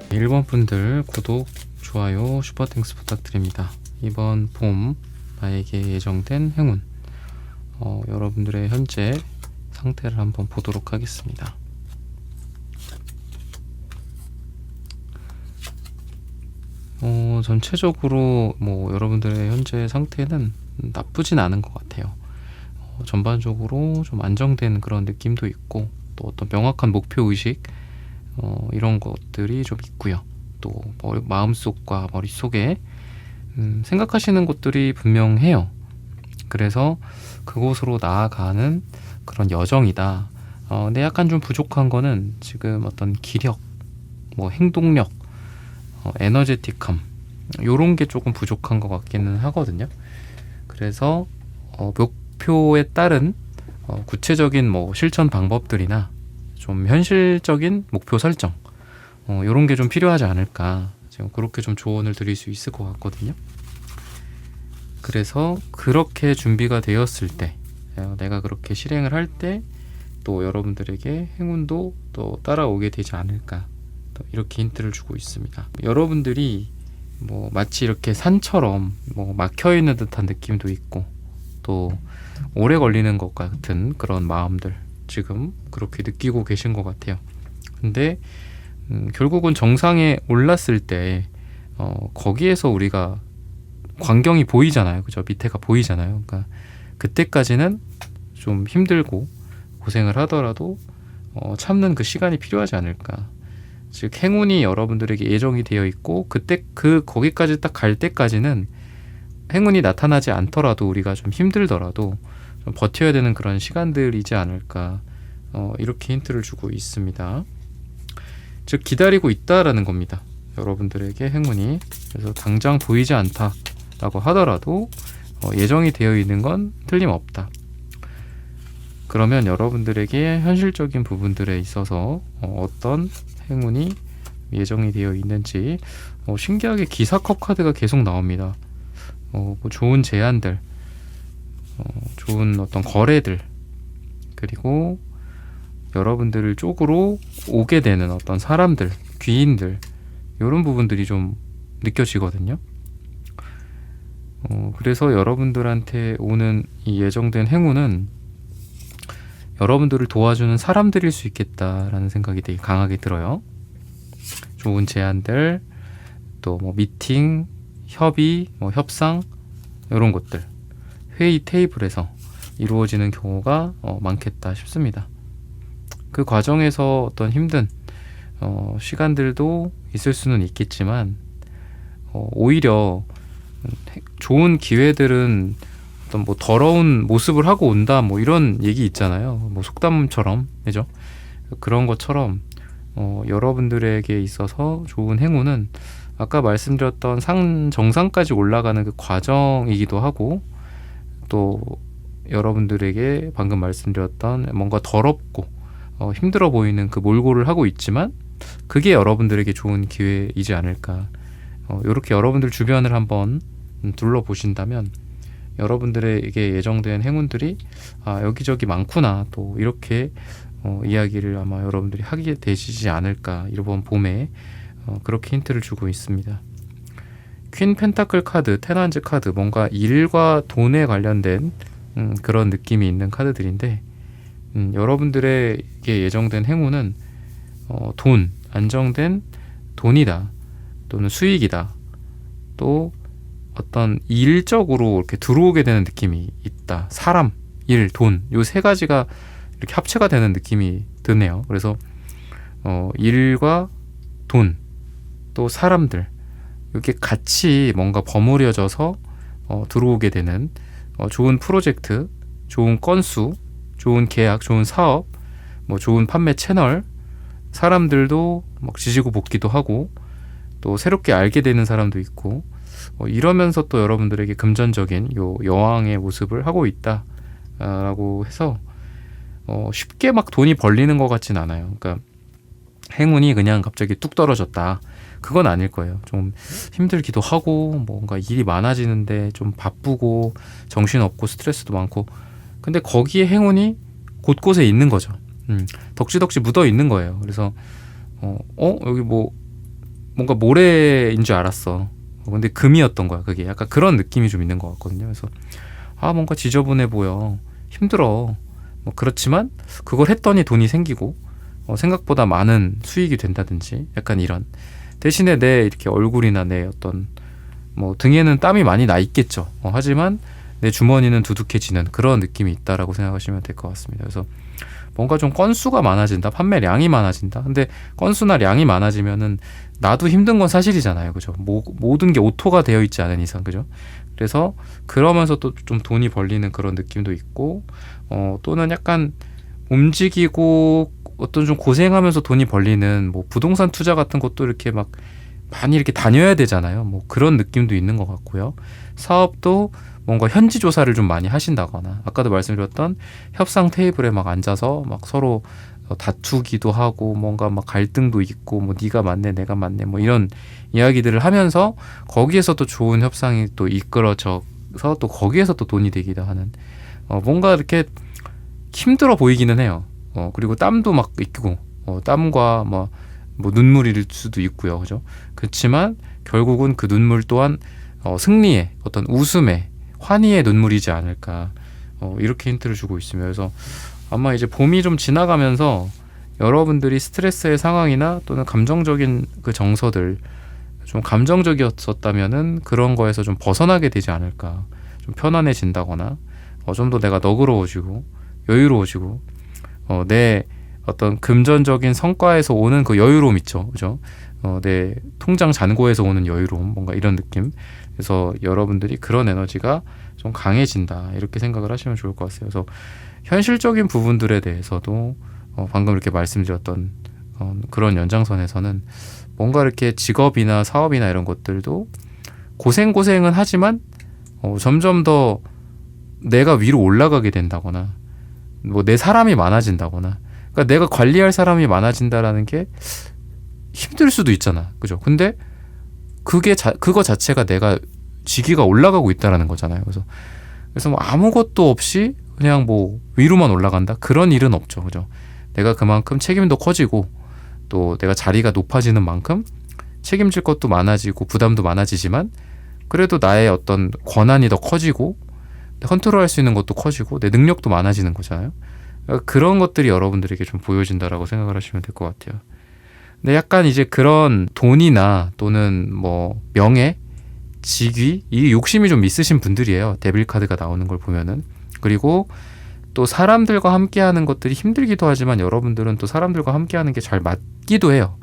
1번 분들 구독, 좋아요, 슈퍼땡스 부탁드립니다. 이번 봄 나에게 예정된 행운, 여러분들의 현재 상태를 한번 보도록 하겠습니다. 전체적으로 여러분들의 현재 상태는 나쁘진 않은 것 같아요. 전반적으로 좀 안정된 그런 느낌도 있고, 또 어떤 명확한 목표 의식, 이런 것들이 좀 있고요. 또 마음속과 머릿속에 생각하시는 것들이 분명해요. 그래서 그곳으로 나아가는 그런 여정이다. 근데 약간 좀 부족한 거는 지금 어떤 기력, 행동력, 에너제틱함, 요런 게 조금 부족한 것 같기는 하거든요. 그래서 목표에 따른 구체적인 실천 방법들이나 좀 현실적인 목표 설정, 요런 게 좀 필요하지 않을까, 지금 그렇게 좀 조언을 드릴 수 있을 것 같거든요. 그래서 그렇게 준비가 되었을 때, 내가 그렇게 실행을 할 때 또 여러분들에게 행운도 또 따라오게 되지 않을까, 또 이렇게 힌트를 주고 있습니다. 여러분들이 마치 이렇게 산처럼 막혀있는 듯한 느낌도 있고, 또 오래 걸리는 것 같은 그런 마음들, 지금 그렇게 느끼고 계신 것 같아요. 근데 결국은 정상에 올랐을 때 거기에서 우리가 광경이 보이잖아요. 그죠? 밑에가 보이잖아요. 그러니까 그때까지는 좀 힘들고 고생을 하더라도 참는 그 시간이 필요하지 않을까. 즉 행운이 여러분들에게 예정이 되어 있고, 그때 거기까지 딱 갈 때까지는 행운이 나타나지 않더라도, 우리가 좀 힘들더라도 좀 버텨야 되는 그런 시간들이지 않을까, 이렇게 힌트를 주고 있습니다. 즉 기다리고 있다라는 겁니다. 여러분들에게 행운이. 그래서 당장 보이지 않다라고 하더라도 예정이 되어 있는 건 틀림없다. 그러면 여러분들에게 현실적인 부분들에 있어서 어떤 행운이 예정이 되어 있는지, 신기하게 기사컵 카드가 계속 나옵니다. 좋은 제안들, 좋은 어떤 거래들, 그리고 여러분들 쪽으로 오게 되는 어떤 사람들, 귀인들, 이런 부분들이 좀 느껴지거든요. 그래서 여러분들한테 오는 이 예정된 행운은 여러분들을 도와주는 사람들일 수 있겠다라는 생각이 되게 강하게 들어요. 좋은 제안들, 또 미팅, 협의, 협상, 이런 것들, 회의 테이블에서 이루어지는 경우가 많겠다 싶습니다. 그 과정에서 어떤 힘든 시간들도 있을 수는 있겠지만, 오히려 좋은 기회들은 어떤 더러운 모습을 하고 온다, 이런 얘기 있잖아요. 속담처럼, 그죠? 그런 것처럼 여러분들에게 있어서 좋은 행운은 아까 말씀드렸던 정상까지 올라가는 그 과정이기도 하고, 또 여러분들에게 방금 말씀드렸던 뭔가 더럽고 힘들어 보이는 그 몰골을 하고 있지만, 그게 여러분들에게 좋은 기회이지 않을까. 이렇게 여러분들 주변을 한번 둘러보신다면 여러분들에게 예정된 행운들이 여기저기 많구나, 또 이렇게 이야기를 아마 여러분들이 하게 되시지 않을까, 이번 봄에 그렇게 힌트를 주고 있습니다. 퀸 펜타클 카드, 테난즈 카드, 뭔가 일과 돈에 관련된 그런 느낌이 있는 카드들인데, 여러분들에게 예정된 행운은 돈, 안정된 돈이다, 또는 수익이다, 또 어떤 일적으로 이렇게 들어오게 되는 느낌이 있다. 사람, 일, 돈, 요 세 가지가 이렇게 합체가 되는 느낌이 드네요. 그래서 일과 돈, 또 사람들, 이렇게 같이 뭔가 버무려져서 들어오게 되는 좋은 프로젝트, 좋은 건수, 좋은 계약, 좋은 사업, 좋은 판매 채널, 사람들도 지지고 볶기도 하고, 또 새롭게 알게 되는 사람도 있고, 이러면서 또 여러분들에게 금전적인 요 여왕의 모습을 하고 있다 라고 해서 쉽게 막 돈이 벌리는 것 같진 않아요. 그러니까 행운이 그냥 갑자기 뚝 떨어졌다, 그건 아닐 거예요. 좀 힘들기도 하고, 뭔가 일이 많아지는데 좀 바쁘고 정신없고 스트레스도 많고, 근데 거기에 행운이 곳곳에 있는 거죠. 덕지덕지 묻어 있는 거예요. 그래서 여기 뭔가 모래인 줄 알았어. 근데 금이었던 거야. 그게 약간 그런 느낌이 좀 있는 것 같거든요. 그래서 뭔가 지저분해 보여, 힘들어, 뭐 그렇지만 그걸 했더니 돈이 생기고 생각보다 많은 수익이 된다든지 약간 이런, 대신에 내 이렇게 얼굴이나 내 어떤 뭐 등에는 땀이 많이 나 있겠죠. 하지만 내 주머니는 두둑해지는 그런 느낌이 있다라고 생각하시면 될 것 같습니다. 그래서 뭔가 좀 건수가 많아진다, 판매량이 많아진다. 근데 건수나 량이 많아지면은 나도 힘든 건 사실이잖아요, 그죠? 모든 게 오토가 되어 있지 않은 이상, 그죠? 그래서 그러면서 또 좀 돈이 벌리는 그런 느낌도 있고, 또는 약간 움직이고 어떤 좀 고생하면서 돈이 벌리는 뭐 부동산 투자 같은 것도 이렇게 막 많이 이렇게 다녀야 되잖아요. 뭐 그런 느낌도 있는 것 같고요. 사업도 뭔가 현지 조사를 좀 많이 하신다거나, 아까도 말씀드렸던 협상 테이블에 막 앉아서 막 서로 다투기도 하고 뭔가 막 갈등도 있고 뭐 네가 맞네 내가 맞네 뭐 이런 이야기들을 하면서 거기에서 또 좋은 협상이 또 이끌어져서 또 거기에서 또 돈이 되기도 하는, 뭔가 이렇게 힘들어 보이기는 해요. 그리고 땀도 막 있고, 땀과 뭐 눈물일 수도 있고요, 그죠? 그렇지만 결국은 그 눈물 또한 승리의 어떤 웃음의 환희의 눈물이지 않을까, 이렇게 힌트를 주고 있습니다. 그래서 아마 이제 봄이 좀 지나가면서 여러분들이 스트레스의 상황이나 또는 감정적인 그 정서들, 좀 감정적이었었다면은 그런 거에서 좀 벗어나게 되지 않을까, 좀 편안해진다거나, 좀 더 내가 너그러워지고 여유로워지고, 내 어떤 금전적인 성과에서 오는 그 여유로움 있죠, 그죠? 내 통장 잔고에서 오는 여유로움, 뭔가 이런 느낌. 그래서 여러분들이 그런 에너지가 좀 강해진다, 이렇게 생각을 하시면 좋을 것 같아요. 그래서 현실적인 부분들에 대해서도 방금 이렇게 말씀드렸던 그런 연장선에서는 뭔가 이렇게 직업이나 사업이나 이런 것들도 고생은 하지만 점점 더 내가 위로 올라가게 된다거나, 뭐 내 사람이 많아진다거나, 그러니까 내가 관리할 사람이 많아진다라는 게 힘들 수도 있잖아, 그죠? 근데 그거 자체가 내가 직위가 올라가고 있다라는 거잖아요. 그래서 뭐 아무것도 없이 그냥 뭐 위로만 올라간다, 그런 일은 없죠, 그죠? 내가 그만큼 책임도 커지고 또 내가 자리가 높아지는 만큼 책임질 것도 많아지고 부담도 많아지지만, 그래도 나의 어떤 권한이 더 커지고 컨트롤할 수 있는 것도 커지고 내 능력도 많아지는 거잖아요. 그러니까 그런 것들이 여러분들에게 좀 보여진다라고 생각을 하시면 될 것 같아요. 근데 약간 이제 그런 돈이나 또는 뭐 명예, 직위, 이 욕심이 좀 있으신 분들이에요, 데빌 카드가 나오는 걸 보면은. 그리고 또 사람들과 함께하는 것들이 힘들기도 하지만 여러분들은 또 사람들과 함께하는 게 잘 맞기도 해요.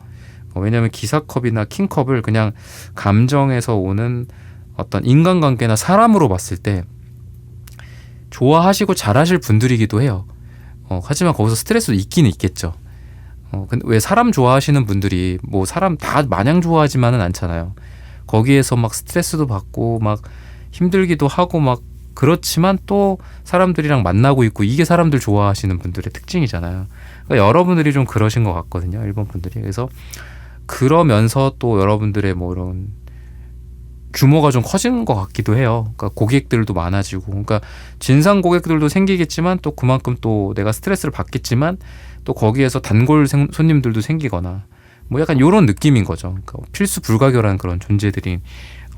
왜냐하면 기사컵이나 킹컵을 그냥 감정에서 오는 어떤 인간관계나 사람으로 봤을 때 좋아하시고 잘하실 분들이기도 해요. 하지만 거기서 스트레스도 있긴 있겠죠. 근데 왜 사람 좋아하시는 분들이 뭐 사람 다 마냥 좋아하지만은 않잖아요. 거기에서 막 스트레스도 받고 막 힘들기도 하고 막 그렇지만 또 사람들이랑 만나고 있고, 이게 사람들 좋아하시는 분들의 특징이잖아요. 그러니까 여러분들이 좀 그러신 것 같거든요, 일본 분들이. 그래서 그러면서 또 여러분들의 뭐 이런 규모가 좀 커지는 것 같기도 해요. 그러니까 고객들도 많아지고, 그러니까 진상 고객들도 생기겠지만 또 그만큼 또 내가 스트레스를 받겠지만 또 거기에서 단골 손님들도 생기거나 뭐 약간 이런 느낌인 거죠. 그러니까 필수 불가결한 그런 존재들이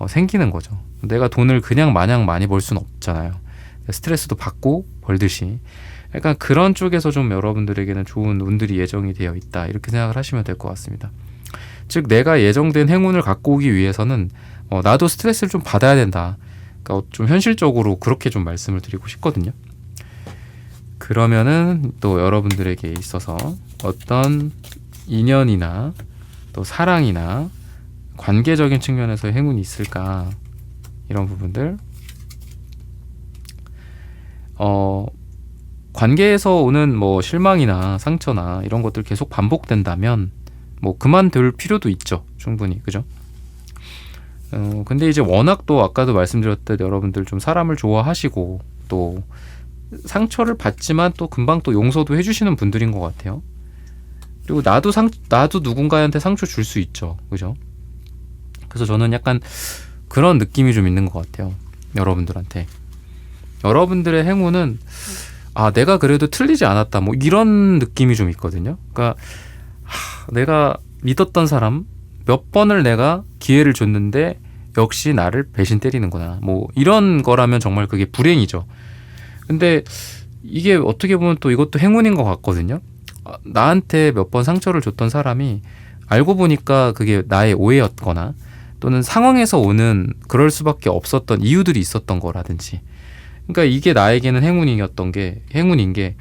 생기는 거죠. 내가 돈을 그냥 마냥 많이 벌 수는 없잖아요. 스트레스도 받고 벌듯이. 약간 그런 쪽에서 좀 여러분들에게는 좋은 운들이 예정이 되어 있다, 이렇게 생각을 하시면 될 것 같습니다. 즉 내가 예정된 행운을 갖고 오기 위해서는 나도 스트레스를 좀 받아야 된다. 그러니까 좀 현실적으로 그렇게 좀 말씀을 드리고 싶거든요. 그러면은 또 여러분들에게 있어서 어떤 인연이나 또 사랑이나 관계적인 측면에서 행운이 있을까, 이런 부분들. 관계에서 오는 뭐 실망이나 상처나 이런 것들 계속 반복된다면 뭐 그만둘 필요도 있죠, 충분히, 그죠? 근데 이제 워낙 또 아까도 말씀드렸듯 여러분들 좀 사람을 좋아하시고 또 상처를 받지만 또 금방 또 용서도 해주시는 분들인 것 같아요. 그리고 나도 누군가한테 상처 줄 수 있죠, 그죠? 그래서 저는 약간 그런 느낌이 좀 있는 것 같아요, 여러분들한테. 여러분들의 행운은 내가 그래도 틀리지 않았다, 뭐 이런 느낌이 좀 있거든요. 그러니까 내가 믿었던 사람, 몇 번을 내가 기회를 줬는데 역시 나를 배신 때리는구나. 뭐 이런 거라면 정말 그게 불행이죠. 근데 이게 어떻게 보면 또 이것도 행운인 것 같거든요. 나한테 몇 번 상처를 줬던 사람이 알고 보니까 그게 나의 오해였거나 또는 상황에서 오는 그럴 수밖에 없었던 이유들이 있었던 거라든지, 그러니까 이게 나에게는 행운인 게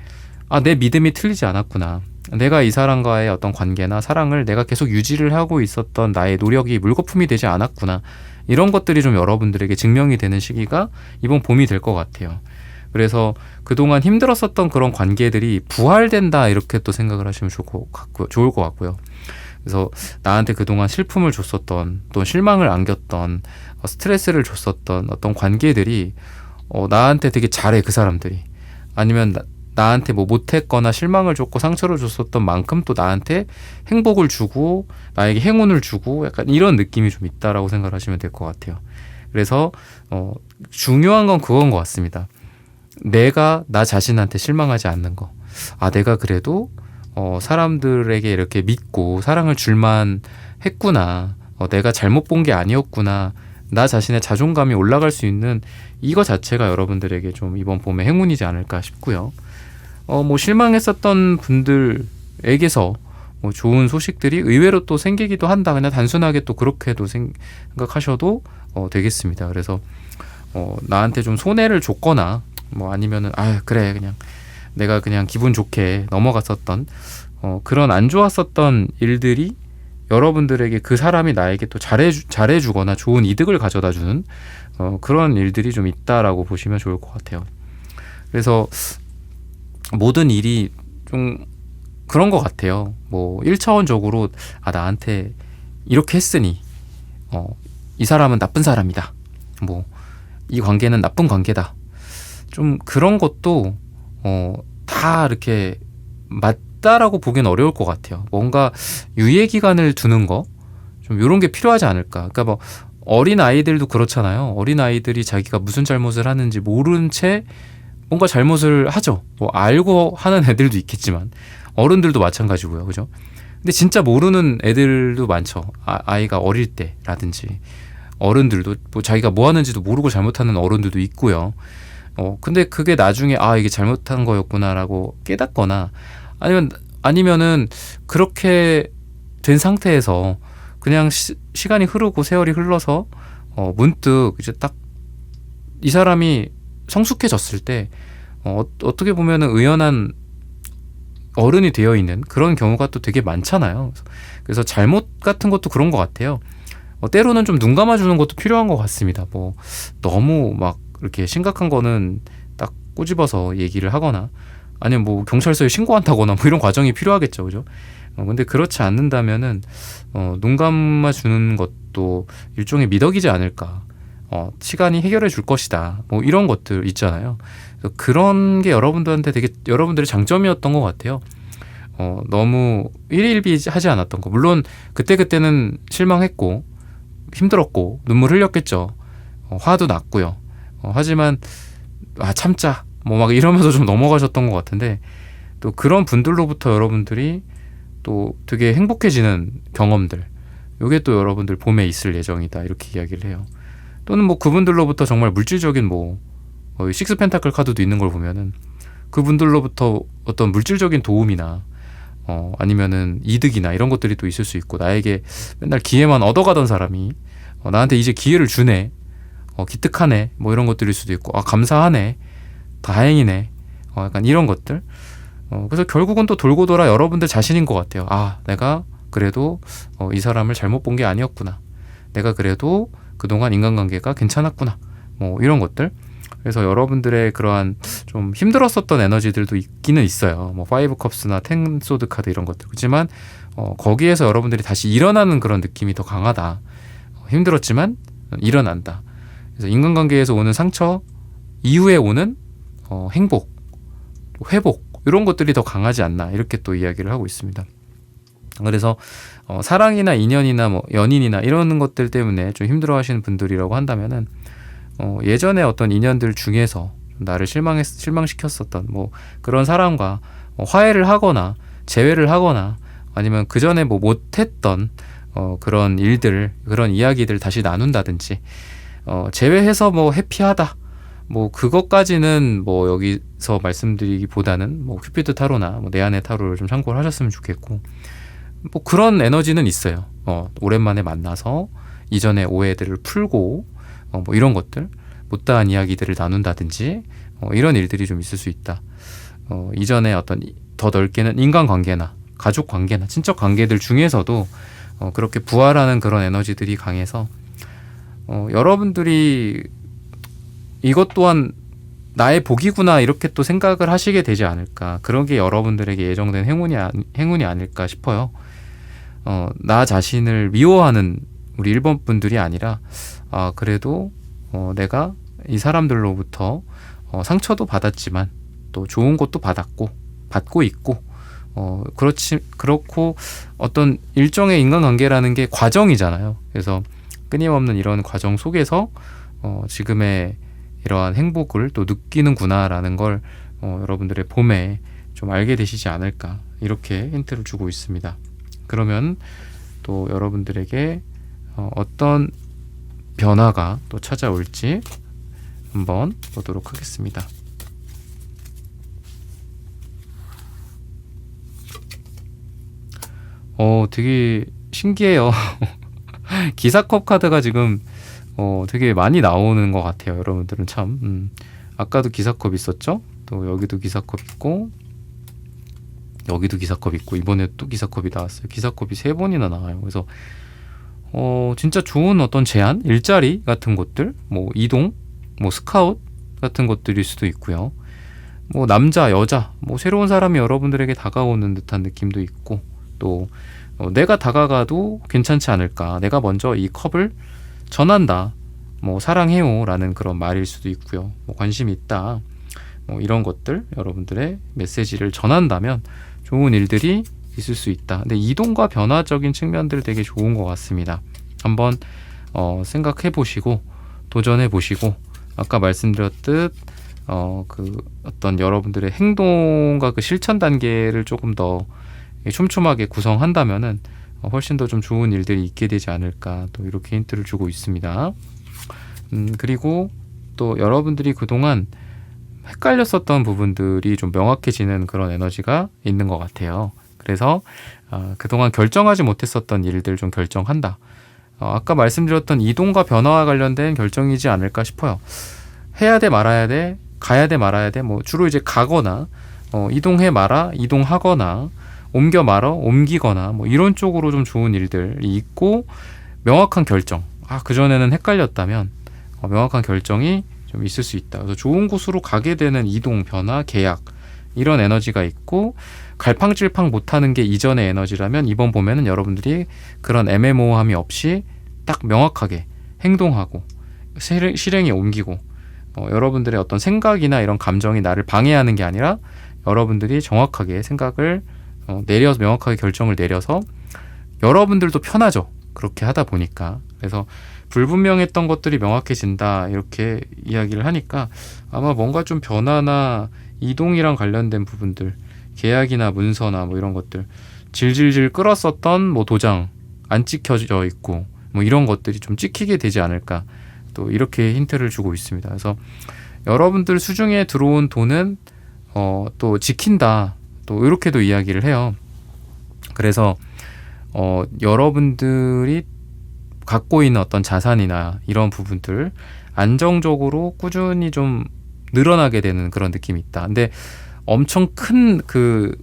내 믿음이 틀리지 않았구나. 내가 이 사람과의 어떤 관계나 사랑을 내가 계속 유지를 하고 있었던 나의 노력이 물거품이 되지 않았구나. 이런 것들이 좀 여러분들에게 증명이 되는 시기가 이번 봄이 될 것 같아요. 그래서 그동안 힘들었었던 그런 관계들이 부활된다, 이렇게 또 생각을 하시면 좋을 것 같고요. 그래서 나한테 그동안 슬픔을 줬었던, 또 실망을 안겼던, 스트레스를 줬었던 어떤 관계들이 나한테 되게 잘해, 그 사람들이. 아니면 나한테 뭐 못했거나 실망을 줬고 상처를 줬었던 만큼 또 나한테 행복을 주고 나에게 행운을 주고 약간 이런 느낌이 좀 있다라고 생각을 하시면 될 것 같아요. 그래서 중요한 건 그건 것 같습니다. 내가 나 자신한테 실망하지 않는 거. 내가 그래도 사람들에게 이렇게 믿고 사랑을 줄만 했구나. 내가 잘못 본 게 아니었구나. 나 자신의 자존감이 올라갈 수 있는 이거 자체가 여러분들에게 좀 이번 봄에 행운이지 않을까 싶고요. 뭐 실망했었던 분들에게서 뭐 좋은 소식들이 의외로 또 생기기도 한다. 그냥 단순하게 또 그렇게도 생각하셔도 되겠습니다. 그래서 나한테 좀 손해를 줬거나 뭐 아니면은 그래 그냥 내가 그냥 기분 좋게 넘어갔었던 그런 안 좋았었던 일들이 여러분들에게 그 사람이 나에게 또 잘해주거나 좋은 이득을 가져다주는 그런 일들이 좀 있다라고 보시면 좋을 것 같아요. 그래서 모든 일이 좀 그런 것 같아요. 뭐 1차원적으로 나한테 이렇게 했으니 이 사람은 나쁜 사람이다. 뭐 이 관계는 나쁜 관계다. 좀 그런 것도 다 이렇게 맞다라고 보기는 어려울 것 같아요. 뭔가 유예 기간을 두는 거, 좀 이런 게 필요하지 않을까. 그러니까 뭐 어린 아이들도 그렇잖아요. 어린 아이들이 자기가 무슨 잘못을 하는지 모른 채 뭔가 잘못을 하죠. 뭐 알고 하는 애들도 있겠지만 어른들도 마찬가지고요, 그죠? 근데 진짜 모르는 애들도 많죠. 아이가 어릴 때라든지 어른들도 뭐 자기가 뭐 하는지도 모르고 잘못하는 어른들도 있고요. 근데 그게 나중에 이게 잘못한 거였구나라고 깨닫거나 아니면은 그렇게 된 상태에서 그냥 시간이 흐르고 세월이 흘러서 문득 이제 딱 이 사람이 성숙해졌을 때 어떻게 보면은 의연한 어른이 되어 있는 그런 경우가 또 되게 많잖아요. 그래서 잘못 같은 것도 그런 것 같아요. 때로는 좀 눈 감아주는 것도 필요한 것 같습니다. 뭐 너무 막 이렇게 심각한 거는 딱 꼬집어서 얘기를 하거나 아니면 뭐 경찰서에 신고한다거나 뭐 이런 과정이 필요하겠죠, 그죠? 근데 그렇지 않는다면은 눈 감아주는 것도 일종의 미덕이지 않을까. 시간이 해결해 줄 것이다. 뭐 이런 것들 있잖아요. 그래서 그런 게 여러분들의 장점이었던 것 같아요. 너무 일일비하지 않았던 거. 물론 그때는 실망했고 힘들었고 눈물 흘렸겠죠. 화도 났고요. 하지만 참자 뭐 막 이러면서 좀 넘어가셨던 것 같은데, 또 그런 분들로부터 여러분들이 또 되게 행복해지는 경험들, 요게 또 여러분들 봄에 있을 예정이다, 이렇게 이야기를 해요. 또는 뭐 그분들로부터 정말 물질적인 뭐 식스 펜타클 카드도 있는 걸 보면은 그분들로부터 어떤 물질적인 도움이나 아니면은 이득이나 이런 것들이 또 있을 수 있고, 나에게 맨날 기회만 얻어가던 사람이 나한테 이제 기회를 주네, 기특하네, 뭐 이런 것들일 수도 있고, 감사하네, 다행이네, 약간 이런 것들. 그래서 결국은 또 돌고 돌아 여러분들 자신인 것 같아요. 내가 그래도 이 사람을 잘못 본 게 아니었구나. 내가 그래도 그동안 인간관계가 괜찮았구나. 뭐 이런 것들. 그래서 여러분들의 그러한 좀 힘들었었던 에너지들도 있기는 있어요. 뭐 5컵스나 10소드 카드 이런 것들. 그렇지만 거기에서 여러분들이 다시 일어나는 그런 느낌이 더 강하다. 힘들었지만 일어난다. 그래서 인간관계에서 오는 상처 이후에 오는 행복, 회복, 이런 것들이 더 강하지 않나, 이렇게 또 이야기를 하고 있습니다. 그래서 사랑이나 인연이나 뭐 연인이나 이런 것들 때문에 좀 힘들어하시는 분들이라고 한다면은 예전에 어떤 인연들 중에서 나를 실망시켰었던 뭐 그런 사람과 화해를 하거나 재회를 하거나, 아니면 그 전에 뭐 못했던 그런 일들, 그런 이야기들 다시 나눈다든지, 제외해서 뭐 해피하다, 뭐 그것까지는 뭐 여기서 말씀드리기보다는 뭐 큐피드 타로나 뭐 내 안의 타로를 좀 참고를 하셨으면 좋겠고, 뭐 그런 에너지는 있어요. 오랜만에 만나서 이전의 오해들을 풀고 뭐 이런 것들, 못다한 이야기들을 나눈다든지 이런 일들이 좀 있을 수 있다. 이전에 어떤 더 넓게는 인간관계나 가족관계나 친척관계들 중에서도 그렇게 부활하는 그런 에너지들이 강해서 여러분들이 이것 또한 나의 복이구나 이렇게 또 생각을 하시게 되지 않을까. 그런 게 여러분들에게 예정된 행운이 아닐까 싶어요. 나 자신을 미워하는 우리 1번 분들이 아니라 그래도 내가 이 사람들로부터 상처도 받았지만 또 좋은 것도 받고 있고 그렇고 어떤 일종의 인간관계라는 게 과정이잖아요. 그래서 끊임없는 이런 과정 속에서 지금의 이러한 행복을 또 느끼는구나라는 걸 여러분들의 봄에 좀 알게 되시지 않을까 이렇게 힌트를 주고 있습니다. 그러면 또 여러분들에게 어떤 변화가 또 찾아올지 한번 보도록 하겠습니다. 되게 신기해요. 기사컵 카드가 지금 되게 많이 나오는 것 같아요. 여러분들은 참 아까도 기사컵 있었죠? 또 여기도 기사컵 있고 여기도 기사컵 있고 이번에 또 기사컵이 나왔어요. 기사컵이 3번이나 나와요. 그래서 진짜 좋은 어떤 제안, 일자리 같은 것들, 뭐 이동, 뭐 스카웃 같은 것들일 수도 있고요. 뭐 남자, 여자, 뭐 새로운 사람이 여러분들에게 다가오는 듯한 느낌도 있고 또 내가 다가가도 괜찮지 않을까. 내가 먼저 이 컵을 전한다. 뭐 사랑해요 라는 그런 말일 수도 있고요. 뭐 관심이 있다. 뭐 이런 것들 여러분들의 메시지를 전한다면 좋은 일들이 있을 수 있다. 근데 이동과 변화적인 측면들 되게 좋은 것 같습니다. 한번 생각해 보시고 도전해 보시고 아까 말씀드렸듯 그 어떤 여러분들의 행동과 그 실천 단계를 조금 더 촘촘하게 구성한다면은 훨씬 더 좀 좋은 일들이 있게 되지 않을까 또 이렇게 힌트를 주고 있습니다. 그리고 또 여러분들이 그동안 헷갈렸었던 부분들이 좀 명확해지는 그런 에너지가 있는 것 같아요. 그래서 그동안 결정하지 못했었던 일들 좀 결정한다. 아까 말씀드렸던 이동과 변화와 관련된 결정이지 않을까 싶어요. 해야 돼 말아야 돼, 가야 돼 말아야 돼, 뭐 주로 이제 가거나 이동해 말아, 이동하거나 옮겨 말아, 옮기거나 뭐 이런 쪽으로 좀 좋은 일들이 있고 명확한 결정. 그전에는 헷갈렸다면 명확한 결정이 좀 있을 수 있다. 그래서 좋은 곳으로 가게 되는 이동, 변화, 계약 이런 에너지가 있고 갈팡질팡 못하는 게 이전의 에너지라면 이번 봄에는 여러분들이 그런 애매모호함이 없이 딱 명확하게 행동하고 실행에 옮기고 여러분들의 어떤 생각이나 이런 감정이 나를 방해하는 게 아니라 여러분들이 정확하게 생각을 내려서 명확하게 결정을 내려서 여러분들도 편하죠. 그렇게 하다 보니까. 그래서 불분명했던 것들이 명확해진다 이렇게 이야기를 하니까 아마 뭔가 좀 변화나 이동이랑 관련된 부분들 계약이나 문서나 뭐 이런 것들 질질질 끌었었던 뭐 도장 안 찍혀져 있고 뭐 이런 것들이 좀 찍히게 되지 않을까 또 이렇게 힌트를 주고 있습니다. 그래서 여러분들 수중에 들어온 돈은 또 지킨다 또 이렇게도 이야기를 해요. 그래서 여러분들이 갖고 있는 어떤 자산이나 이런 부분들 안정적으로 꾸준히 좀 늘어나게 되는 그런 느낌이 있다. 근데 엄청 큰 그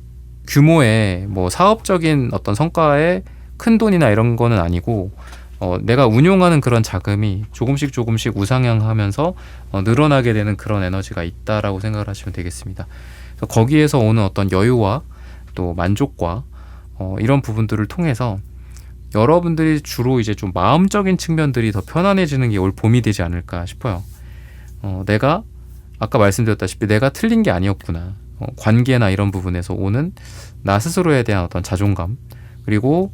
규모의 뭐 사업적인 어떤 성과의 큰 돈이나 이런 거는 아니고 내가 운용하는 그런 자금이 조금씩 우상향하면서 늘어나게 되는 그런 에너지가 있다라고 생각을 하시면 되겠습니다. 그래서 거기에서 오는 어떤 여유와 또 만족과 이런 부분들을 통해서 여러분들이 주로 이제 좀 마음적인 측면들이 더 편안해지는 게 올 봄이 되지 않을까 싶어요. 내가 아까 말씀드렸다시피 내가 틀린 게 아니었구나. 관계나 이런 부분에서 오는 나 스스로에 대한 어떤 자존감 그리고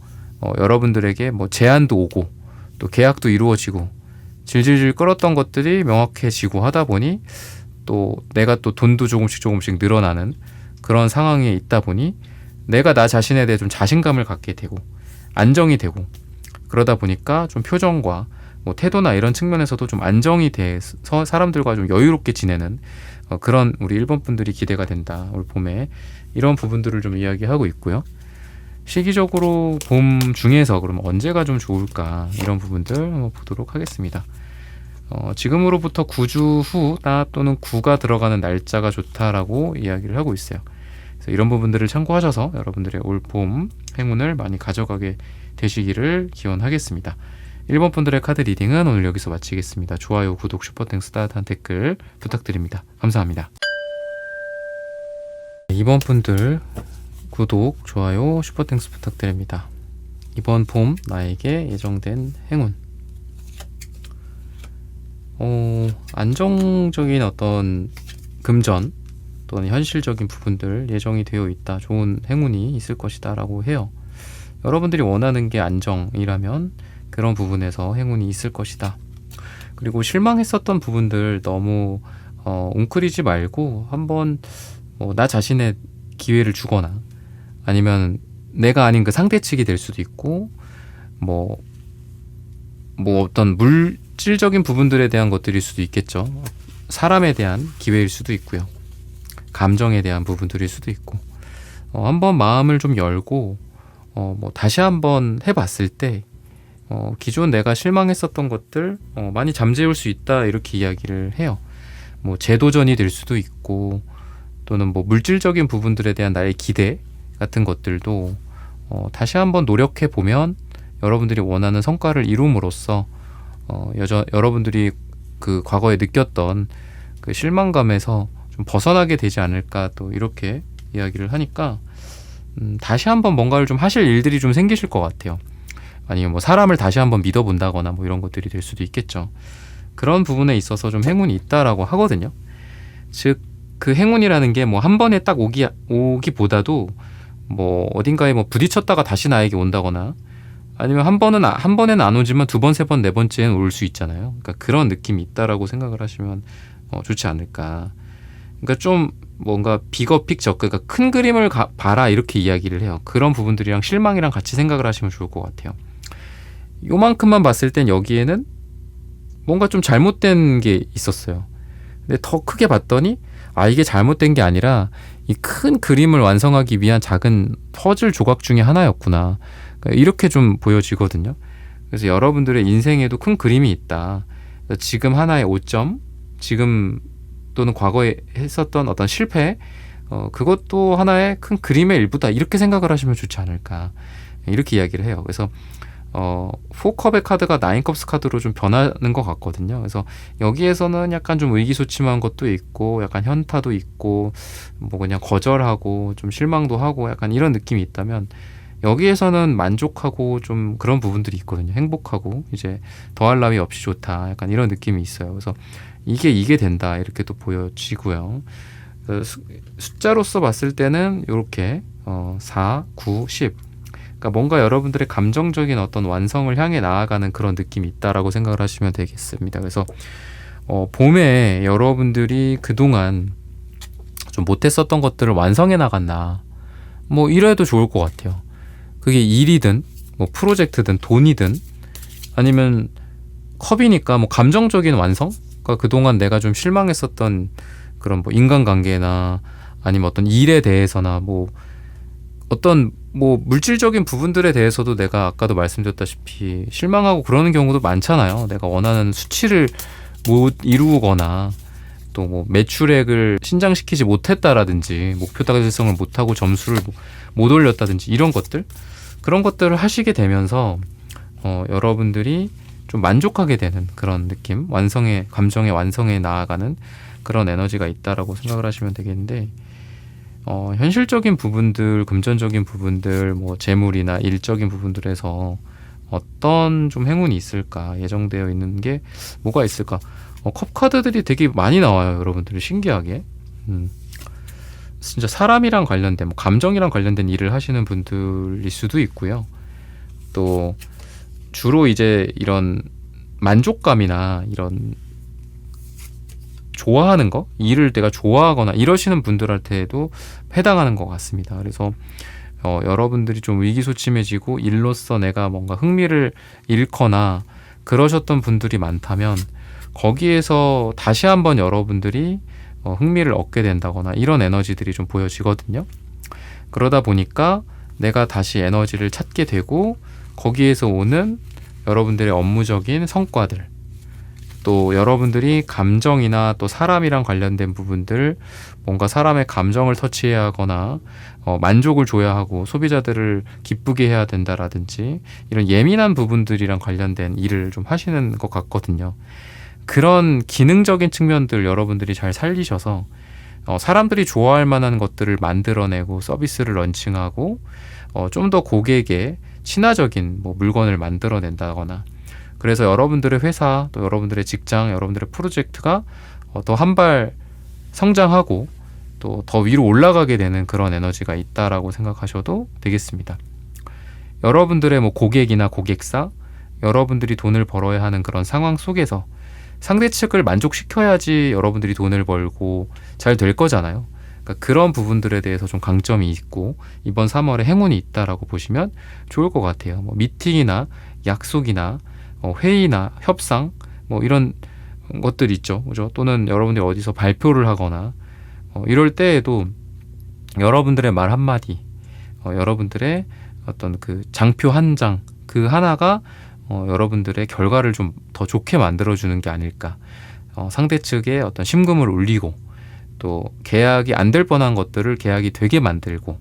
여러분들에게 뭐 제안도 오고 또 계약도 이루어지고 질질질 끌었던 것들이 명확해지고 하다 보니 또 내가 또 돈도 조금씩 늘어나는 그런 상황에 있다 보니 내가 나 자신에 대해 좀 자신감을 갖게 되고 안정이 되고 그러다 보니까 좀 표정과 뭐 태도나 이런 측면에서도 좀 안정이 돼서 사람들과 좀 여유롭게 지내는 그런 우리 일본 분들이 기대가 된다. 올 봄에 이런 부분들을 좀 이야기하고 있고요. 시기적으로 봄 중에서 그러면 언제가 좀 좋을까 이런 부분들 한번 보도록 하겠습니다. 지금으로부터 9주 후나 또는 9가 들어가는 날짜가 좋다라고 이야기를 하고 있어요. 그래서 이런 부분들을 참고하셔서 여러분들의 올 봄 행운을 많이 가져가게 되시기를 기원하겠습니다. 1번 분들의 카드 리딩은 오늘 여기서 마치겠습니다. 좋아요, 구독, 슈퍼땡스, 따뜻한 댓글 부탁드립니다. 감사합니다. 2번 분들 구독, 좋아요, 슈퍼땡스 부탁드립니다. 이번 봄 나에게 예정된 행운. 안정적인 어떤 금전 또는 현실적인 부분들 예정이 되어 있다. 좋은 행운이 있을 것이다 라고 해요. 여러분들이 원하는 게 안정이라면 그런 부분에서 행운이 있을 것이다. 그리고 실망했었던 부분들 너무 웅크리지 말고 한번 나 자신의 기회를 주거나 아니면 내가 아닌 그 상대 측이 될 수도 있고 뭐 어떤 물질적인 부분들에 대한 것들일 수도 있겠죠. 사람에 대한 기회일 수도 있고요. 감정에 대한 부분들일 수도 있고 한번 마음을 좀 열고 다시 한번 해봤을 때 기존 내가 실망했었던 것들 많이 잠재울 수 있다 이렇게 이야기를 해요. 뭐 재도전이 될 수도 있고 또는 뭐 물질적인 부분들에 대한 나의 기대 같은 것들도 다시 한번 노력해 보면 여러분들이 원하는 성과를 이룸으로써 여러분들이 그 과거에 느꼈던 그 실망감에서 좀 벗어나게 되지 않을까 또 이렇게 이야기를 하니까 다시 한번 뭔가를 좀 하실 일들이 좀 생기실 것 같아요. 아니면 뭐 사람을 다시 한번 믿어본다거나 뭐 이런 것들이 될 수도 있겠죠. 그런 부분에 있어서 좀 행운이 있다라고 하거든요. 즉 그 행운이라는 게 뭐 한 번에 딱 오기보다도 뭐 어딘가에 뭐 부딪혔다가 다시 나에게 온다거나 아니면 한 번에는 안 오지만 두 번, 세 번, 네 번째는 올 수 있잖아요. 그러니까 그런 느낌이 있다라고 생각을 하시면 좋지 않을까. 그러니까 좀 뭔가 비거 픽처, 그러니까 큰 그림을 봐라 이렇게 이야기를 해요. 그런 부분들이랑 실망이랑 같이 생각을 하시면 좋을 것 같아요. 요만큼만 봤을 땐 여기에는 뭔가 좀 잘못된 게 있었어요. 근데 더 크게 봤더니 이게 잘못된 게 아니라 이 큰 그림을 완성하기 위한 작은 퍼즐 조각 중에 하나였구나. 그러니까 이렇게 좀 보여지거든요. 그래서 여러분들의 인생에도 큰 그림이 있다. 지금 하나의 오점, 지금 또는 과거에 했었던 어떤 실패, 그것도 하나의 큰 그림의 일부다. 이렇게 생각을 하시면 좋지 않을까. 이렇게 이야기를 해요. 그래서 4컵의 카드가 9컵스 카드로 좀 변하는 것 같거든요. 그래서 여기에서는 약간 좀 의기소침한 것도 있고 약간 현타도 있고 뭐 그냥 거절하고 좀 실망도 하고 약간 이런 느낌이 있다면 여기에서는 만족하고 좀 그런 부분들이 있거든요. 행복하고 이제 더할 나위 없이 좋다. 약간 이런 느낌이 있어요. 그래서 이게 된다. 이렇게 또 보여지고요. 숫자로서 봤을 때는 이렇게 4, 9, 10 그러니까 뭔가 여러분들의 감정적인 어떤 완성을 향해 나아가는 그런 느낌이 있다라고 생각을 하시면 되겠습니다. 그래서 봄에 여러분들이 그동안 좀 못했었던 것들을 완성해 나갔나 뭐 이래도 좋을 것 같아요. 그게 일이든 뭐 프로젝트든 돈이든 아니면 컵이니까 뭐 감정적인 완성? 그러니까 그동안 내가 좀 실망했었던 그런 뭐 인간관계나 아니면 어떤 일에 대해서나 뭐 어떤 뭐 물질적인 부분들에 대해서도 내가 아까도 말씀드렸다시피 실망하고 그러는 경우도 많잖아요. 내가 원하는 수치를 못 이루거나 또 뭐 매출액을 신장시키지 못했다라든지 목표 달성을 못하고 점수를 못 올렸다든지 이런 것들 그런 것들을 하시게 되면서 여러분들이 좀 만족하게 되는 그런 느낌 감정의 완성에 나아가는 그런 에너지가 있다라고 생각을 하시면 되겠는데 현실적인 부분들, 금전적인 부분들, 뭐 재물이나 일적인 부분들에서 어떤 좀 행운이 있을까 예정되어 있는 게 뭐가 있을까? 컵 카드들이 되게 많이 나와요, 여러분들 신기하게. 진짜 사람이랑 관련된, 뭐 감정이랑 관련된 일을 하시는 분들일 수도 있고요. 또 주로 이제 이런 만족감이나 이런 좋아하는 거, 일을 내가 좋아하거나 이러시는 분들한테도 해당하는 것 같습니다. 그래서 여러분들이 좀 의기소침해지고 일로서 내가 뭔가 흥미를 잃거나 그러셨던 분들이 많다면 거기에서 다시 한번 여러분들이 흥미를 얻게 된다거나 이런 에너지들이 좀 보여지거든요. 그러다 보니까 내가 다시 에너지를 찾게 되고 거기에서 오는 여러분들의 업무적인 성과들, 또 여러분들이 감정이나 또 사람이랑 관련된 부분들, 뭔가 사람의 감정을 터치해야 하거나 만족을 줘야 하고 소비자들을 기쁘게 해야 된다라든지 이런 예민한 부분들이랑 관련된 일을 좀 하시는 것 같거든요. 그런 기능적인 측면들 여러분들이 잘 살리셔서 사람들이 좋아할 만한 것들을 만들어내고 서비스를 런칭하고 좀 더 고객에 친화적인 뭐 물건을 만들어낸다거나, 그래서 여러분들의 회사, 또 여러분들의 직장, 여러분들의 프로젝트가 더 한 발 성장하고 또 더 위로 올라가게 되는 그런 에너지가 있다라고 생각하셔도 되겠습니다. 여러분들의 뭐 고객이나 고객사, 여러분들이 돈을 벌어야 하는 그런 상황 속에서 상대 측을 만족시켜야지 여러분들이 돈을 벌고 잘 될 거잖아요. 그러니까 그런 부분들에 대해서 좀 강점이 있고 이번 3월에 행운이 있다라고 보시면 좋을 것 같아요. 뭐 미팅이나 약속이나 회의나 협상 뭐 이런 것들 있죠, 그죠? 또는 여러분들이 어디서 발표를 하거나 이럴 때에도 여러분들의 말 한마디, 여러분들의 어떤 그 장표 한 장, 그 하나가 여러분들의 결과를 좀 더 좋게 만들어주는 게 아닐까. 상대 측에 어떤 심금을 울리고 또 계약이 안 될 뻔한 것들을 계약이 되게 만들고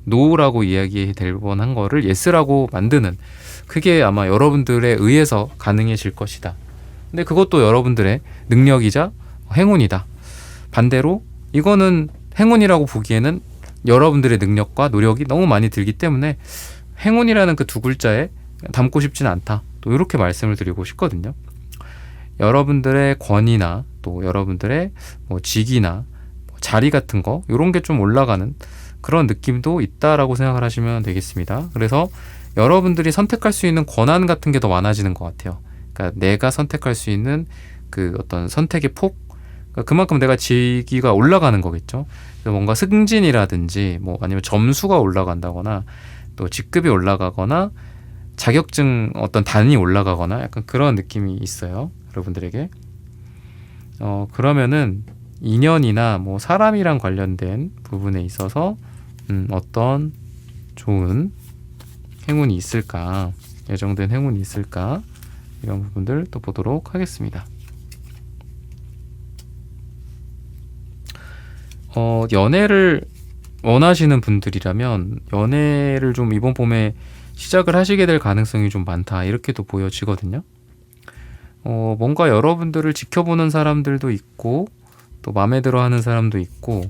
노라고 이야기될 뻔한 거를 예스라고 만드는, 그게 아마 여러분들에 의해서 가능해질 것이다. 근데 그것도 여러분들의 능력이자 행운이다. 반대로 이거는 행운이라고 보기에는 여러분들의 능력과 노력이 너무 많이 들기 때문에 행운이라는 그 두 글자에 담고 싶지는 않다. 또 이렇게 말씀을 드리고 싶거든요. 여러분들의 권위나 또 여러분들의 뭐 직위나 뭐 자리 같은 거 이런 게 좀 올라가는 그런 느낌도 있다라고 생각을 하시면 되겠습니다. 그래서 여러분들이 선택할 수 있는 권한 같은 게 더 많아지는 것 같아요. 그러니까 내가 선택할 수 있는 그 어떤 선택의 폭, 그러니까 그만큼 내가 직위가 올라가는 거겠죠. 그래서 뭔가 승진이라든지 뭐 아니면 점수가 올라간다거나 또 직급이 올라가거나 자격증 어떤 단이 올라가거나 약간 그런 느낌이 있어요, 여러분들에게. 그러면은 인연이나 뭐 사람이랑 관련된 부분에 있어서 어떤 좋은 행운이 있을까, 예정된 행운이 있을까, 이런 부분들 또 보도록 하겠습니다. 연애를 원하시는 분들이라면 연애를 좀 이번 봄에 시작을 하시게 될 가능성이 좀 많다, 이렇게도 보여지거든요. 뭔가 여러분들을 지켜보는 사람들도 있고 또 마음에 들어 하는 사람도 있고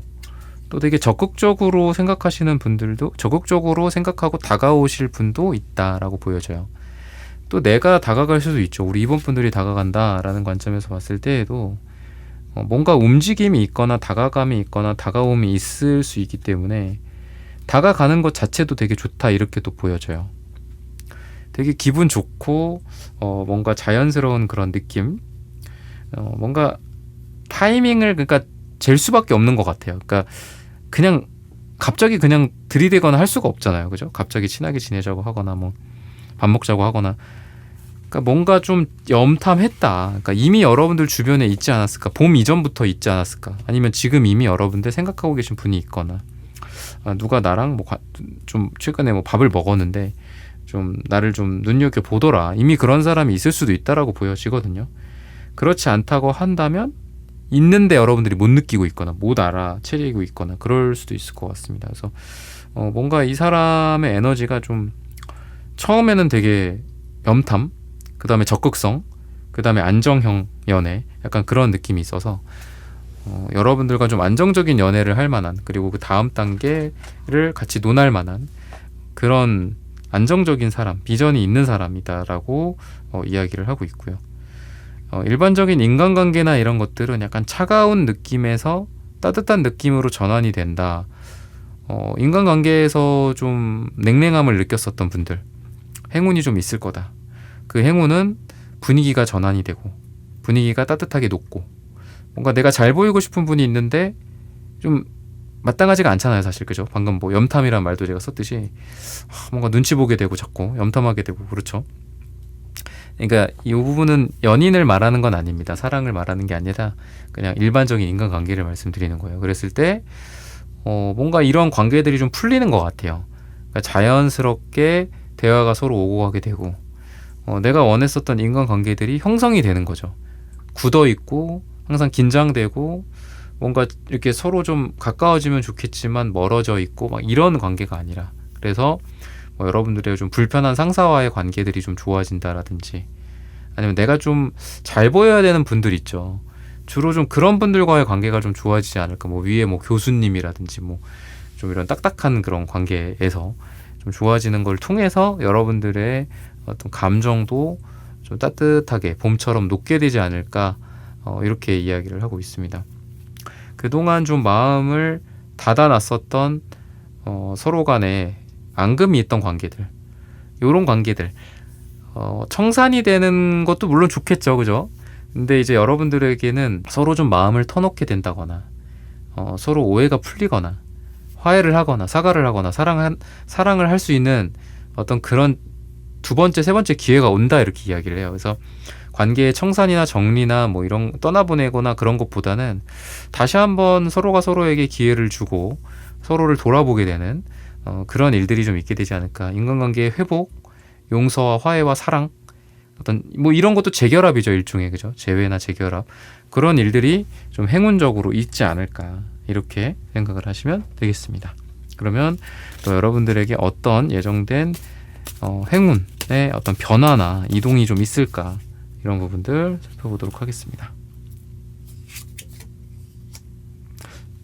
또 되게 적극적으로 생각하시는 분들도, 적극적으로 생각하고 다가오실 분도 있다라고 보여져요. 또 내가 다가갈 수도 있죠. 우리 이번 분들이 다가간다라는 관점에서 봤을 때에도 뭔가 움직임이 있거나 다가감이 있거나 다가옴이 있을 수 있기 때문에 다가가는 것 자체도 되게 좋다, 이렇게 또 보여져요. 되게 기분 좋고 뭔가 자연스러운 그런 느낌, 뭔가 타이밍을 그러니까 잴 수밖에 없는 것 같아요. 그러니까 그냥 갑자기 그냥 들이대거나 할 수가 없잖아요, 그죠? 갑자기 친하게 지내자고 하거나 뭐 밥 먹자고 하거나, 그러니까 뭔가 좀 염탐했다. 그러니까 이미 여러분들 주변에 있지 않았을까? 봄 이전부터 있지 않았을까? 아니면 지금 이미 여러분들 생각하고 계신 분이 있거나, 누가 나랑 뭐 좀 최근에 뭐 밥을 먹었는데 좀 나를 좀 눈여겨 보더라, 이미 그런 사람이 있을 수도 있다라고 보여지거든요. 그렇지 않다고 한다면 있는데 여러분들이 못 느끼고 있거나 못 알아채리고 있거나 그럴 수도 있을 것 같습니다. 그래서 뭔가 이 사람의 에너지가 좀 처음에는 되게 염탐, 그 다음에 적극성, 그 다음에 안정형 연애, 약간 그런 느낌이 있어서 여러분들과 좀 안정적인 연애를 할 만한, 그리고 그 다음 단계를 같이 논할 만한 그런 안정적인 사람, 비전이 있는 사람이다라고 이야기를 하고 있고요. 일반적인 인간관계나 이런 것들은 약간 차가운 느낌에서 따뜻한 느낌으로 전환이 된다. 인간관계에서 좀 냉랭함을 느꼈었던 분들, 행운이 좀 있을 거다. 그 행운은 분위기가 전환이 되고 분위기가 따뜻하게 녹고, 뭔가 내가 잘 보이고 싶은 분이 있는데 좀 마땅하지가 않잖아요, 사실. 그죠? 방금 뭐 염탐이란 말도 제가 썼듯이 뭔가 눈치 보게 되고 자꾸 염탐하게 되고 그렇죠. 그러니까 이 부분은 연인을 말하는 건 아닙니다. 사랑을 말하는 게 아니라 그냥 일반적인 인간관계를 말씀드리는 거예요. 그랬을 때 뭔가 이런 관계들이 좀 풀리는 것 같아요. 그러니까 자연스럽게 대화가 서로 오고 가게 되고 내가 원했었던 인간관계들이 형성이 되는 거죠. 굳어있고 항상 긴장되고 뭔가 이렇게 서로 좀 가까워지면 좋겠지만 멀어져 있고 막 이런 관계가 아니라, 그래서 뭐 여러분들의 좀 불편한 상사와의 관계들이 좀 좋아진다라든지, 아니면 내가 좀 잘 보여야 되는 분들 있죠. 주로 좀 그런 분들과의 관계가 좀 좋아지지 않을까. 뭐 위에 뭐 교수님이라든지 뭐 좀 이런 딱딱한 그런 관계에서 좀 좋아지는 걸 통해서 여러분들의 어떤 감정도 좀 따뜻하게 봄처럼 녹게 되지 않을까, 이렇게 이야기를 하고 있습니다. 그동안 좀 마음을 닫아놨었던 서로 간에 앙금이 있던 관계들, 요런 관계들 청산이 되는 것도 물론 좋겠죠, 그죠? 근데 이제 여러분들에게는 서로 좀 마음을 터놓게 된다거나 서로 오해가 풀리거나 화해를 하거나 사과를 하거나 사랑을 할 수 있는 어떤 그런 두 번째, 세 번째 기회가 온다, 이렇게 이야기를 해요. 그래서 관계의 청산이나 정리나 뭐 이런 떠나보내거나 그런 것보다는 다시 한번 서로가 서로에게 기회를 주고 서로를 돌아보게 되는 그런 일들이 좀 있게 되지 않을까. 인간관계의 회복, 용서와 화해와 사랑, 어떤 뭐 이런 것도 재결합이죠, 일종의. 그죠? 재회나 재결합, 그런 일들이 좀 행운적으로 있지 않을까, 이렇게 생각을 하시면 되겠습니다. 그러면 또 여러분들에게 어떤 예정된 행운의 어떤 변화나 이동이 좀 있을까, 이런 부분들 살펴보도록 하겠습니다.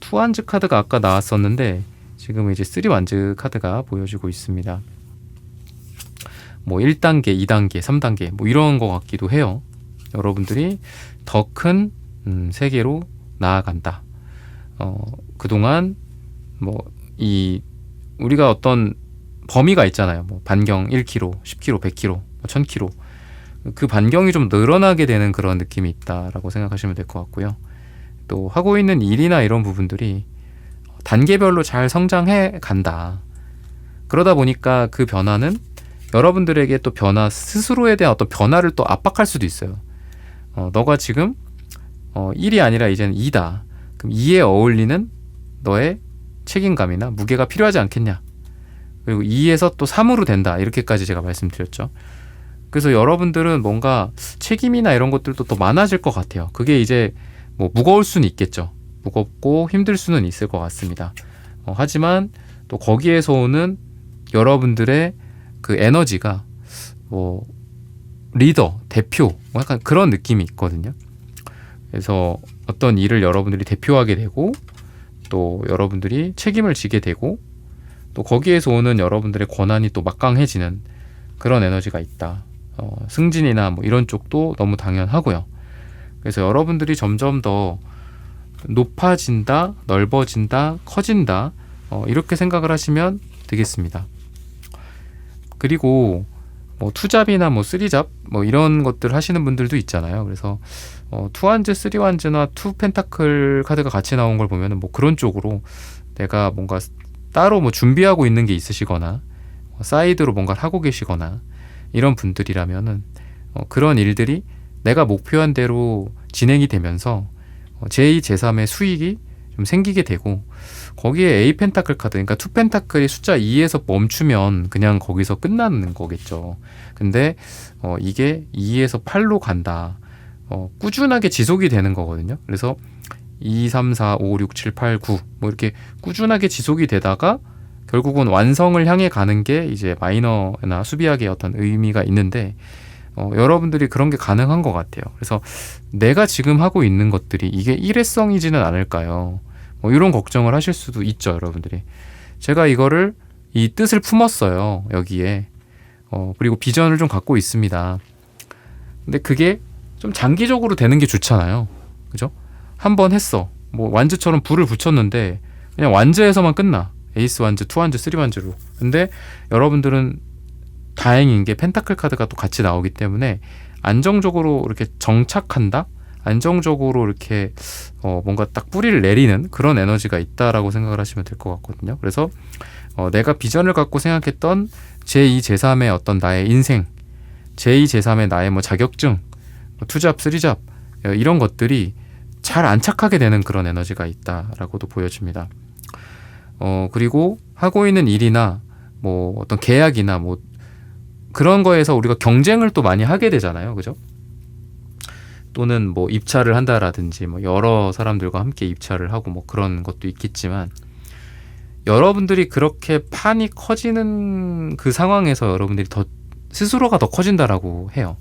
투한즈 카드가 아까 나왔었는데 지금 이제 3완즈 카드가 보여지고 있습니다. 뭐 1단계, 2단계, 3단계 뭐 이런 것 같기도 해요. 여러분들이 더 큰 세계로 나아간다. 그동안 뭐 우리가 어떤 범위가 있잖아요. 뭐 반경 1km, 10km, 100km, 1000km. 그 반경이 좀 늘어나게 되는 그런 느낌이 있다라고 생각하시면 될 것 같고요. 또 하고 있는 일이나 이런 부분들이 단계별로 잘 성장해 간다. 그러다 보니까 그 변화는 여러분들에게 또 스스로에 대한 어떤 변화를 또 압박할 수도 있어요. 너가 지금 1이 아니라 이제는 2다. 그럼 2에 어울리는 너의 책임감이나 무게가 필요하지 않겠냐. 그리고 2에서 또 3으로 된다. 이렇게까지 제가 말씀드렸죠. 그래서 여러분들은 뭔가 책임이나 이런 것들도 또 많아질 것 같아요. 그게 이제 뭐 무거울 수는 있겠죠. 무겁고 힘들 수는 있을 것 같습니다. 하지만 또 거기에서 오는 여러분들의 그 에너지가 뭐 리더, 대표 뭐 약간 그런 느낌이 있거든요. 그래서 어떤 일을 여러분들이 대표하게 되고 또 여러분들이 책임을 지게 되고 또 거기에서 오는 여러분들의 권한이 또 막강해지는 그런 에너지가 있다. 승진이나 뭐 이런 쪽도 너무 당연하고요. 그래서 여러분들이 점점 더 높아진다, 넓어진다, 커진다, 이렇게 생각을 하시면 되겠습니다. 그리고 뭐 투잡이나 뭐 쓰리잡 뭐 이런 것들 하시는 분들도 있잖아요. 그래서 투한즈, 쓰리완즈나 투 펜타클 카드가 같이 나온 걸 보면은 뭐 그런 쪽으로 내가 뭔가 따로 뭐 준비하고 있는 게 있으시거나 사이드로 뭔가를 하고 계시거나 이런 분들이라면은 그런 일들이 내가 목표한 대로 진행이 되면서 제2, 제3의 수익이 좀 생기게 되고, 거기에 A 펜타클 카드, 그러니까 투 펜타클이 숫자 2에서 멈추면 그냥 거기서 끝나는 거겠죠. 근데 이게 2에서 8로 간다. 꾸준하게 지속이 되는 거거든요. 그래서 2, 3, 4, 5, 6, 7, 8, 9 뭐 이렇게 꾸준하게 지속이 되다가 결국은 완성을 향해 가는 게 이제 마이너나 수비학의 어떤 의미가 있는데, 여러분들이 그런 게 가능한 것 같아요. 그래서 내가 지금 하고 있는 것들이 이게 일회성이지는 않을까요? 뭐 이런 걱정을 하실 수도 있죠, 여러분들이. 제가 이 뜻을 품었어요, 여기에. 그리고 비전을 좀 갖고 있습니다. 근데 그게 좀 장기적으로 되는 게 좋잖아요. 그죠? 한번 했어. 뭐 완즈처럼 불을 붙였는데 그냥 완즈에서만 끝나. 에이스 완즈, 투 완즈, 쓰리 완즈로. 근데 여러분들은 다행인 게 펜타클 카드가 또 같이 나오기 때문에 안정적으로 이렇게 정착한다? 안정적으로 이렇게 뭔가 딱 뿌리를 내리는 그런 에너지가 있다라고 생각을 하시면 될 것 같거든요. 그래서 내가 비전을 갖고 생각했던 제2, 제3의 어떤 나의 인생, 제2, 제3의 나의 뭐 자격증, 뭐 투잡, 쓰리잡 이런 것들이 잘 안착하게 되는 그런 에너지가 있다라고도 보여집니다. 그리고 하고 있는 일이나 뭐 어떤 계약이나 뭐 그런 거에서 우리가 경쟁을 또 많이 하게 되잖아요. 그죠? 또는 뭐 입찰을 한다라든지 뭐 여러 사람들과 함께 입찰을 하고 뭐 그런 것도 있겠지만 여러분들이 그렇게 판이 커지는 그 상황에서 여러분들이 더 스스로가 더 커진다라고 해요.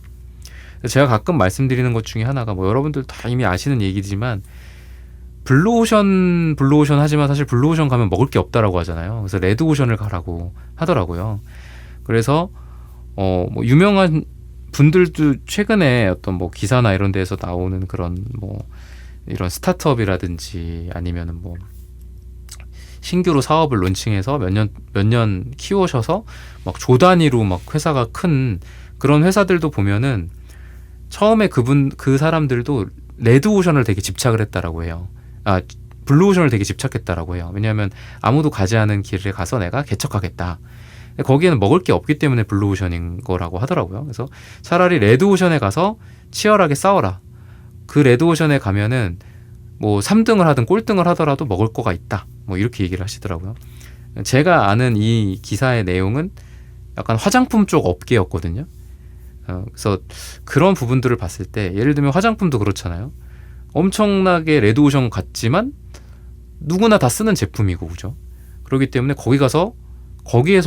제가 가끔 말씀드리는 것 중에 하나가 뭐 여러분들 다 이미 아시는 얘기지만 블루오션 하지만 사실 블루오션 가면 먹을 게 없다라고 하잖아요. 그래서 레드오션을 가라고 하더라고요. 그래서 뭐 유명한 분들도 최근에 어떤 뭐 기사나 이런 데에서 나오는 그런 뭐 이런 스타트업이라든지 아니면은 뭐 신규로 사업을 론칭해서 몇 년 키우셔서 막 조 단위로 막 회사가 큰 그런 회사들도 보면은 처음에 그 사람들도 레드오션을 되게 집착을 했다라고 해요. 블루오션을 되게 집착했다라고 해요. 왜냐하면 아무도 가지 않은 길에 가서 내가 개척하겠다. 거기에는 먹을 게 없기 때문에 블루오션인 거라고 하더라고요. 그래서 차라리 레드오션에 가서 치열하게 싸워라. 그 레드오션에 가면은 뭐 3등을 하든 꼴등을 하더라도 먹을 거가 있다. 뭐 이렇게 얘기를 하시더라고요. 제가 아는 이 기사의 내용은 약간 화장품 쪽 업계였거든요. 그래서 그런 부분들을 봤을 때 예를 들면 화장품도 그렇잖아요. 엄청나게 레드오션 같지만 누구나 다 쓰는 제품이고 그죠? 그렇기 때문에 거기에서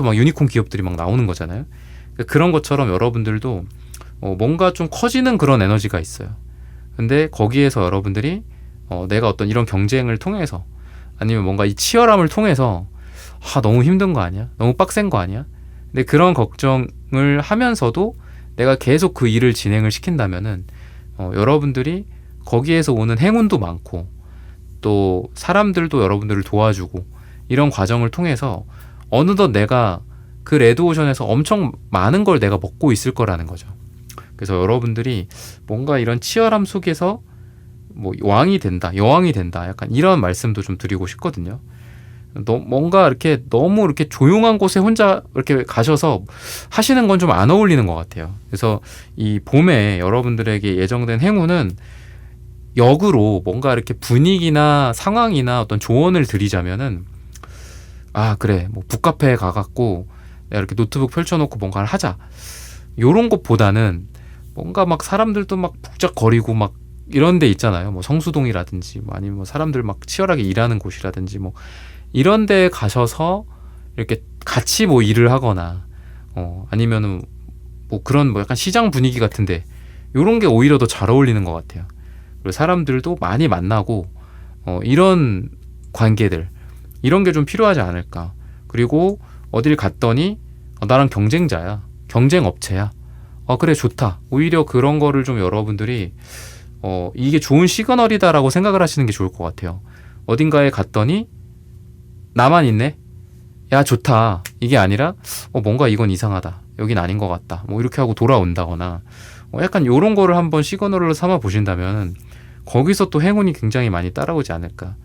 막 유니콘 기업들이 막 나오는 거잖아요. 그런 것처럼 여러분들도 뭔가 좀 커지는 그런 에너지가 있어요. 근데 거기에서 여러분들이 내가 어떤 이런 경쟁을 통해서 아니면 뭔가 이 치열함을 통해서 너무 힘든 거 아니야? 너무 빡센 거 아니야? 근데 그런 걱정을 하면서도 내가 계속 그 일을 진행을 시킨다면은 여러분들이 거기에서 오는 행운도 많고 또 사람들도 여러분들을 도와주고 이런 과정을 통해서 어느덧 내가 그 레드오션에서 엄청 많은 걸 내가 먹고 있을 거라는 거죠. 그래서 여러분들이 뭔가 이런 치열함 속에서 뭐 왕이 된다, 여왕이 된다, 약간 이런 말씀도 좀 드리고 싶거든요. 뭔가 이렇게 너무 이렇게 조용한 곳에 혼자 이렇게 가셔서 하시는 건 좀 안 어울리는 것 같아요. 그래서 이 봄에 여러분들에게 예정된 행운은 역으로 뭔가 이렇게 분위기나 상황이나 어떤 조언을 드리자면은 그래 뭐 북카페에 가갖고 내가 이렇게 노트북 펼쳐놓고 뭔가를 하자 요런 것보다는 뭔가 막 사람들도 막 북적거리고 막 이런 데 있잖아요. 뭐 성수동이라든지 뭐 아니면 뭐 사람들 막 치열하게 일하는 곳이라든지 뭐 이런 데 가셔서 이렇게 같이 뭐 일을 하거나 아니면은 뭐 그런 뭐 약간 시장 분위기 같은데 요런 게 오히려 더 잘 어울리는 것 같아요. 그리고 사람들도 많이 만나고 이런 관계들 이런 게 좀 필요하지 않을까. 그리고 어딜 갔더니 나랑 경쟁자야. 경쟁 업체야. 그래 좋다. 오히려 그런 거를 좀 여러분들이 이게 좋은 시그널이다라고 생각을 하시는 게 좋을 것 같아요. 어딘가에 갔더니 나만 있네. 야 좋다. 이게 아니라 뭔가 이건 이상하다. 여긴 아닌 것 같다. 뭐 이렇게 하고 돌아온다거나 약간 요런 거를 한번 시그널로 삼아 보신다면 거기서 또 행운이 굉장히 많이 따라오지 않을까.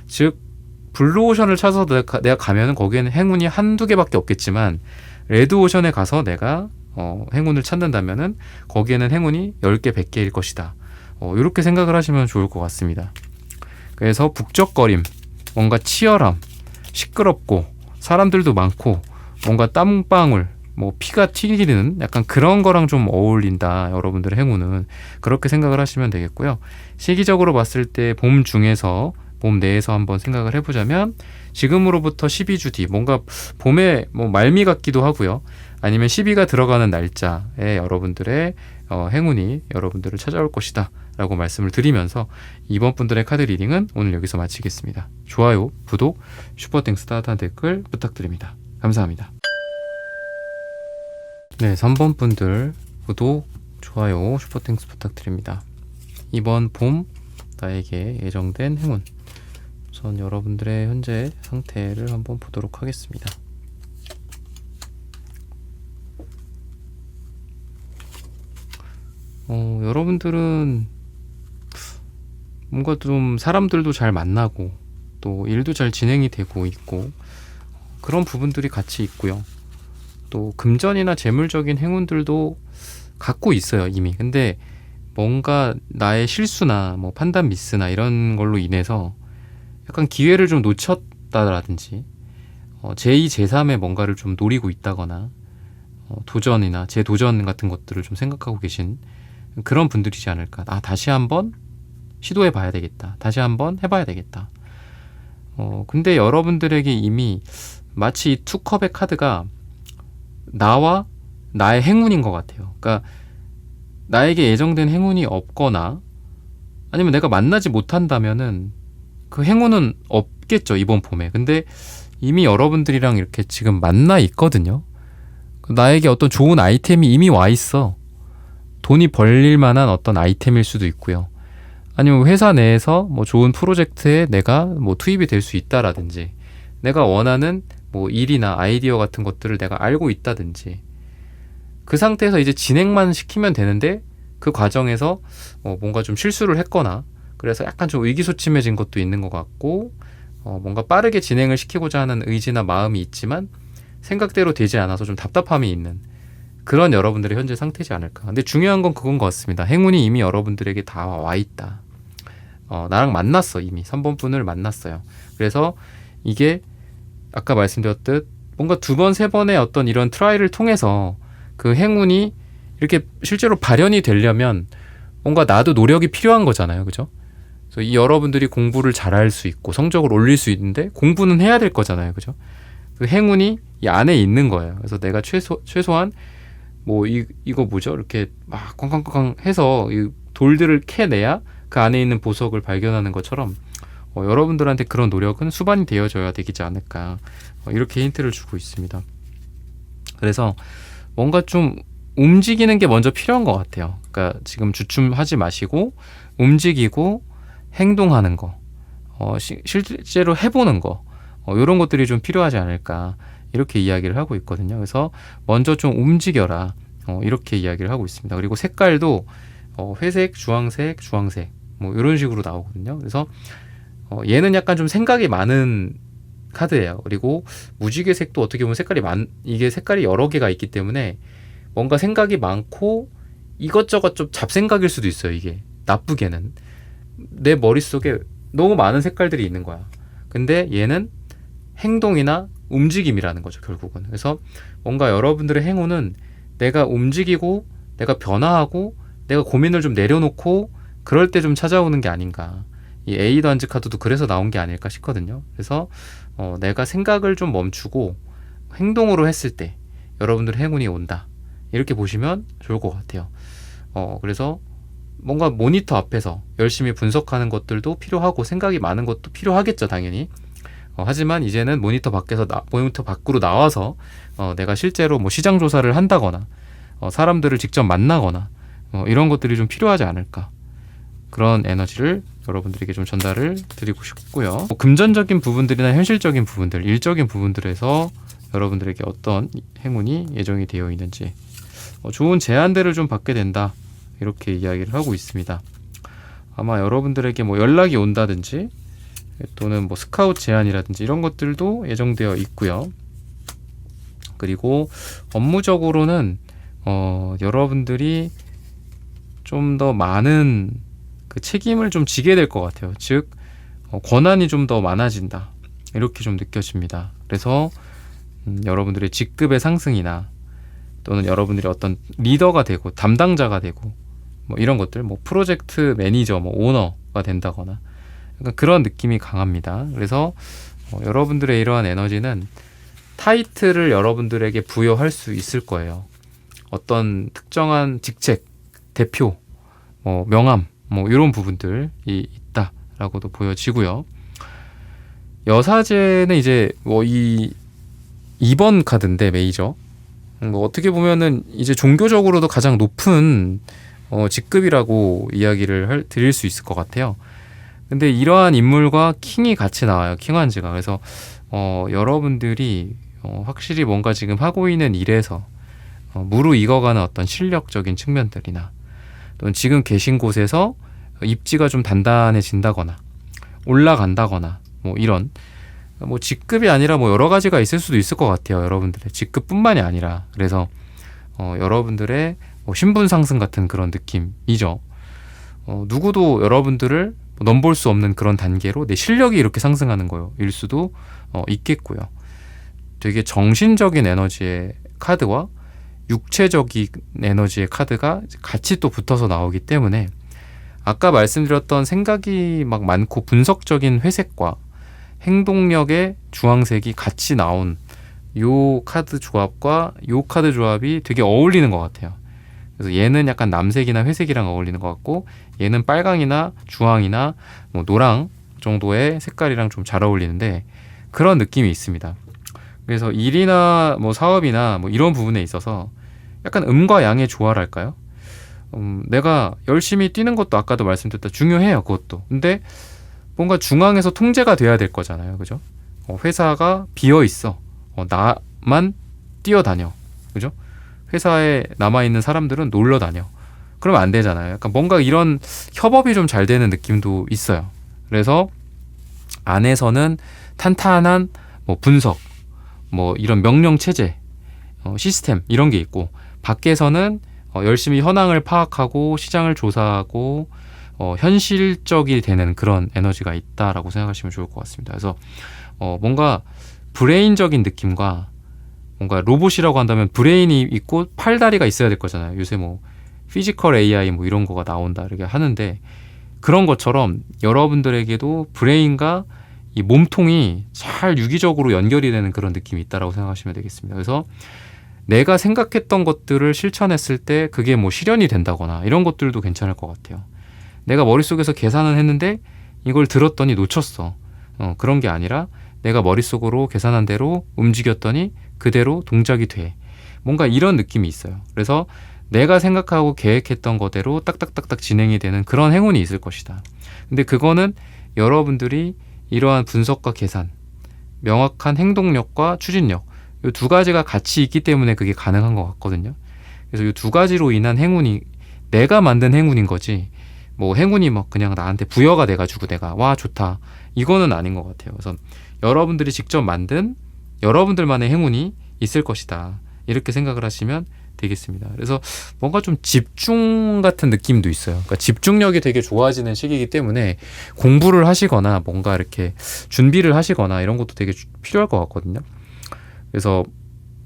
즉 블루오션을 찾아서 내가 가면은 거기에는 행운이 한두 개밖에 없겠지만 레드오션에 가서 내가 행운을 찾는다면은 거기에는 행운이 10개, 100개일 것이다. 이렇게 생각을 하시면 좋을 것 같습니다. 그래서 북적거림, 뭔가 치열함, 시끄럽고 사람들도 많고 뭔가 땀방울, 뭐 피가 튀기는 약간 그런 거랑 좀 어울린다. 여러분들의 행운은 그렇게 생각을 하시면 되겠고요. 시기적으로 봤을 때 봄 중에서 봄 내에서 한번 생각을 해보자면 지금으로부터 12주 뒤 뭔가 봄의 뭐 말미 같기도 하고요. 아니면 12가 들어가는 날짜에 여러분들의 행운이 여러분들을 찾아올 것이다 라고 말씀을 드리면서 이번 분들의 카드 리딩은 오늘 여기서 마치겠습니다. 좋아요, 구독, 슈퍼땡스 따뜻한 댓글 부탁드립니다. 감사합니다. 네, 3번 분들 구독, 좋아요, 슈퍼땡스 부탁드립니다. 이번 봄 나에게 예정된 행운 우선 여러분들의 현재 상태를 한번 보도록 하겠습니다. 여러분들은 뭔가 좀 사람들도 잘 만나고 또 일도 잘 진행이 되고 있고 그런 부분들이 같이 있고요. 또 금전이나 재물적인 행운들도 갖고 있어요, 이미. 근데 뭔가 나의 실수나 뭐 판단 미스나 이런 걸로 인해서 약간 기회를 좀 놓쳤다라든지 제2, 제3의 뭔가를 좀 노리고 있다거나 도전이나 재도전 같은 것들을 좀 생각하고 계신 그런 분들이지 않을까. 다시 한번 시도해 봐야 되겠다. 다시 한번 해봐야 되겠다. 근데 여러분들에게 이미 마치 이 투컵의 카드가 나와 나의 행운인 것 같아요. 그러니까 나에게 예정된 행운이 없거나 아니면 내가 만나지 못한다면은 그 행운은 없겠죠, 이번 봄에. 근데 이미 여러분들이랑 이렇게 지금 만나 있거든요. 나에게 어떤 좋은 아이템이 이미 와 있어. 돈이 벌릴 만한 어떤 아이템일 수도 있고요. 아니면 회사 내에서 뭐 좋은 프로젝트에 내가 뭐 투입이 될 수 있다라든지, 내가 원하는 뭐 일이나 아이디어 같은 것들을 내가 알고 있다든지, 그 상태에서 이제 진행만 시키면 되는데 그 과정에서 뭔가 좀 실수를 했거나 그래서 약간 좀 의기소침해진 것도 있는 것 같고, 뭔가 빠르게 진행을 시키고자 하는 의지나 마음이 있지만 생각대로 되지 않아서 좀 답답함이 있는 그런 여러분들의 현재 상태지 않을까. 근데 중요한 건 그건 것 같습니다. 행운이 이미 여러분들에게 다 와 있다. 나랑 만났어. 이미 3번 분을 만났어요. 그래서 이게 아까 말씀드렸듯 뭔가 2번, 3번의 어떤 이런 트라이를 통해서 그 행운이 이렇게 실제로 발현이 되려면 뭔가 나도 노력이 필요한 거잖아요. 그죠? 그래서 이 여러분들이 공부를 잘할 수 있고 성적을 올릴 수 있는데 공부는 해야 될 거잖아요. 그죠? 그 행운이 이 안에 있는 거예요. 그래서 내가 최소한 뭐 이거 뭐죠? 이렇게 막 쾅쾅쾅 해서 이 돌들을 캐내야 그 안에 있는 보석을 발견하는 것처럼 여러분들한테 그런 노력은 수반이 되어져야 되지 않을까. 이렇게 힌트를 주고 있습니다. 그래서 뭔가 좀 움직이는 게 먼저 필요한 것 같아요. 그러니까 지금 주춤하지 마시고 움직이고 행동하는 거, 실제로 해보는 거, 이런 것들이 좀 필요하지 않을까. 이렇게 이야기를 하고 있거든요. 그래서 먼저 좀 움직여라. 이렇게 이야기를 하고 있습니다. 그리고 색깔도 회색, 주황색, 주황색 뭐 이런 식으로 나오거든요. 그래서 얘는 약간 좀 생각이 많은 카드예요. 그리고 무지개색도 어떻게 보면 이게 색깔이 여러 개가 있기 때문에 뭔가 생각이 많고 이것저것 좀 잡생각일 수도 있어요. 이게 나쁘게는 내 머릿속에 너무 많은 색깔들이 있는 거야. 근데 얘는 행동이나 움직임이라는 거죠, 결국은. 그래서 뭔가 여러분들의 행운은 내가 움직이고 내가 변화하고 내가 고민을 좀 내려놓고 그럴 때 좀 찾아오는 게 아닌가. 이 에이드 한즈 카드도 그래서 나온 게 아닐까 싶거든요. 그래서 내가 생각을 좀 멈추고 행동으로 했을 때 여러분들의 행운이 온다. 이렇게 보시면 좋을 것 같아요. 그래서 뭔가 모니터 앞에서 열심히 분석하는 것들도 필요하고 생각이 많은 것도 필요하겠죠, 당연히. 하지만 이제는 모니터 밖으로 나와서 내가 실제로 뭐 시장 조사를 한다거나 사람들을 직접 만나거나 이런 것들이 좀 필요하지 않을까. 그런 에너지를 여러분들에게 좀 전달을 드리고 싶고요. 금전적인 부분들이나 현실적인 부분들, 일적인 부분들에서 여러분들에게 어떤 행운이 예정이 되어 있는지 좋은 제안들을 좀 받게 된다. 이렇게 이야기를 하고 있습니다. 아마 여러분들에게 뭐 연락이 온다든지 또는 뭐 스카우트 제안이라든지 이런 것들도 예정되어 있고요. 그리고 업무적으로는 여러분들이 좀 더 많은 그 책임을 좀 지게 될 것 같아요. 즉 권한이 좀 더 많아진다. 이렇게 좀 느껴집니다. 그래서 여러분들의 직급의 상승이나 또는 여러분들이 어떤 리더가 되고 담당자가 되고 뭐 이런 것들, 뭐 프로젝트 매니저, 뭐 오너가 된다거나 그런 느낌이 강합니다. 그래서 여러분들의 이러한 에너지는 타이틀을 여러분들에게 부여할 수 있을 거예요. 어떤 특정한 직책, 대표, 명함, 이런 부분들이 있다라고도 보여지고요. 여사제는 이제 이 2번 카드인데 메이저. 어떻게 보면은 이제 종교적으로도 가장 높은 직급이라고 이야기를 드릴 수 있을 것 같아요. 근데 이러한 인물과 킹이 같이 나와요. 킹한즈가. 그래서 여러분들이 확실히 뭔가 지금 하고 있는 일에서 무르익어가는 어떤 실력적인 측면들이나 또는 지금 계신 곳에서 입지가 좀 단단해진다거나 올라간다거나 뭐 이런 뭐 직급이 아니라 뭐 여러 가지가 있을 수도 있을 것 같아요. 여러분들의 직급뿐만이 아니라 그래서 여러분들의 뭐 신분 상승 같은 그런 느낌이죠. 누구도 여러분들을 넘볼 수 없는 그런 단계로 내 실력이 이렇게 상승하는 거일 수도 있겠고요. 되게 정신적인 에너지의 카드와 육체적인 에너지의 카드가 같이 또 붙어서 나오기 때문에 아까 말씀드렸던 생각이 막 많고 분석적인 회색과 행동력의 주황색이 같이 나온 요 카드 조합과 요 카드 조합이 되게 어울리는 것 같아요. 그래서 얘는 약간 남색이나 회색이랑 어울리는 것 같고 얘는 빨강이나 주황이나 뭐 노랑 정도의 색깔이랑 좀 잘 어울리는데 그런 느낌이 있습니다. 그래서 일이나 뭐 사업이나 뭐 이런 부분에 있어서 약간 음과 양의 조화랄까요? 내가 열심히 뛰는 것도 아까도 말씀드렸다 중요해요. 그것도. 근데 뭔가 중앙에서 통제가 돼야 될 거잖아요. 그죠? 회사가 비어 있어. 나만 뛰어다녀. 그죠? 회사에 남아있는 사람들은 놀러 다녀. 그러면 안 되잖아요. 약간 뭔가 이런 협업이 좀 잘 되는 느낌도 있어요. 그래서 안에서는 탄탄한 뭐 분석, 뭐 이런 명령 체제, 시스템 이런 게 있고 밖에서는 열심히 현황을 파악하고 시장을 조사하고 현실적이 되는 그런 에너지가 있다라고 생각하시면 좋을 것 같습니다. 그래서 뭔가 브레인적인 느낌과 뭔가 로봇이라고 한다면 브레인이 있고 팔다리가 있어야 될 거잖아요. 요새 뭐 피지컬 AI 뭐 이런 거가 나온다 이렇게 하는데 그런 것처럼 여러분들에게도 브레인과 이 몸통이 잘 유기적으로 연결이 되는 그런 느낌이 있다라고 생각하시면 되겠습니다. 그래서 내가 생각했던 것들을 실천했을 때 그게 뭐 실현이 된다거나 이런 것들도 괜찮을 것 같아요. 내가 머릿속에서 계산은 했는데 이걸 들었더니 놓쳤어. 그런 게 아니라 내가 머릿속으로 계산한 대로 움직였더니 그대로 동작이 돼. 뭔가 이런 느낌이 있어요. 그래서 내가 생각하고 계획했던 거대로 딱딱딱딱 진행이 되는 그런 행운이 있을 것이다. 근데 그거는 여러분들이 이러한 분석과 계산, 명확한 행동력과 추진력 이 두 가지가 같이 있기 때문에 그게 가능한 것 같거든요. 그래서 이 두 가지로 인한 행운이 내가 만든 행운인 거지 뭐 행운이 막 그냥 나한테 부여가 돼가지고 내가 와 좋다 이거는 아닌 것 같아요. 그래서 여러분들이 직접 만든 여러분들만의 행운이 있을 것이다 이렇게 생각을 하시면 되겠습니다. 그래서 뭔가 좀 집중 같은 느낌도 있어요. 그러니까 집중력이 되게 좋아지는 시기이기 때문에 공부를 하시거나 뭔가 이렇게 준비를 하시거나 이런 것도 되게 필요할 것 같거든요. 그래서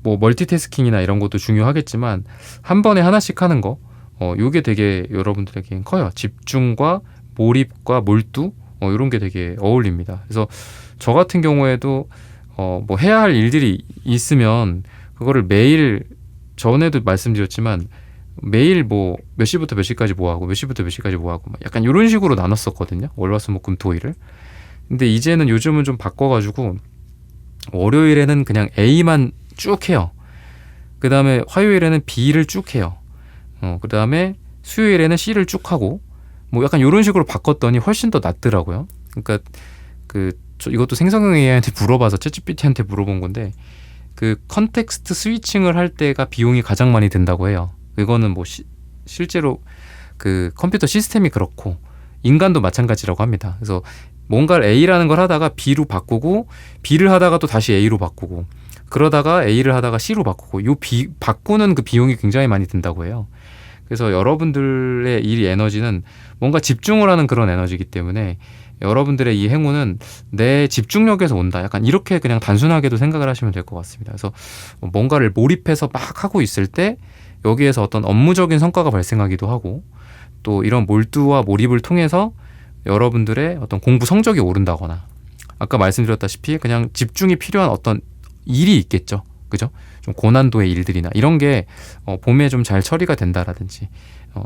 뭐 멀티태스킹이나 이런 것도 중요하겠지만 한 번에 하나씩 하는 거 요게 되게 여러분들에겐 커요. 집중과 몰입과 몰두 이런 게 되게 어울립니다. 그래서 저 같은 경우에도 뭐 해야 할 일들이 있으면 그거를 매일 전에도 말씀드렸지만 매일 뭐 몇 시부터 몇 시까지 뭐 하고 몇 시부터 몇 시까지 뭐 하고 약간 이런 식으로 나눴었거든요. 월화수목금토일을. 근데 이제는 요즘은 좀 바꿔가지고 월요일에는 그냥 A만 쭉 해요. 그 다음에 화요일에는 B를 쭉 해요. 그 다음에 수요일에는 C를 쭉 하고 뭐 약간 이런 식으로 바꿨더니 훨씬 더 낫더라고요. 그러니까 이것도 생성형 AI한테 물어봐서 챗GPT한테 물어본 건데 그 컨텍스트 스위칭을 할 때가 비용이 가장 많이 든다고 해요. 이거는 뭐 실제로 그 컴퓨터 시스템이 그렇고 인간도 마찬가지라고 합니다. 그래서 뭔가를 A라는 걸 하다가 B로 바꾸고 B를 하다가 또 다시 A로 바꾸고 그러다가 A를 하다가 C로 바꾸고 바꾸는 그 비용이 굉장히 많이 든다고 해요. 그래서 여러분들의 이 에너지는 뭔가 집중을 하는 그런 에너지이기 때문에 여러분들의 이 행운은 내 집중력에서 온다. 약간 이렇게 그냥 단순하게도 생각을 하시면 될 것 같습니다. 그래서 뭔가를 몰입해서 막 하고 있을 때 여기에서 어떤 업무적인 성과가 발생하기도 하고 또 이런 몰두와 몰입을 통해서 여러분들의 어떤 공부 성적이 오른다거나 아까 말씀드렸다시피 그냥 집중이 필요한 어떤 일이 있겠죠. 그죠? 좀 고난도의 일들이나 이런 게 봄에 좀 잘 처리가 된다라든지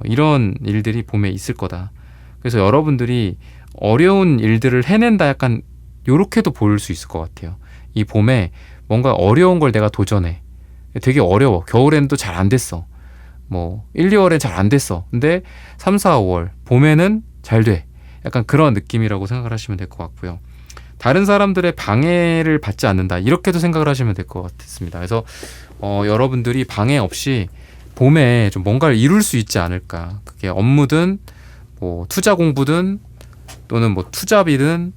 이런 일들이 봄에 있을 거다. 그래서 여러분들이 어려운 일들을 해낸다 약간 요렇게도 볼 수 있을 것 같아요. 이 봄에 뭔가 어려운 걸 내가 도전해. 되게 어려워. 겨울에는 또 잘 안 됐어. 뭐 1, 2월엔 잘 안 됐어. 근데 3, 4, 5월 봄에는 잘 돼. 약간 그런 느낌이라고 생각을 하시면 될 것 같고요. 다른 사람들의 방해를 받지 않는다. 이렇게도 생각을 하시면 될 것 같습니다. 그래서 여러분들이 방해 없이 봄에 좀 뭔가를 이룰 수 있지 않을까. 그게 업무든 뭐 투자 공부든 또는 뭐 투잡이든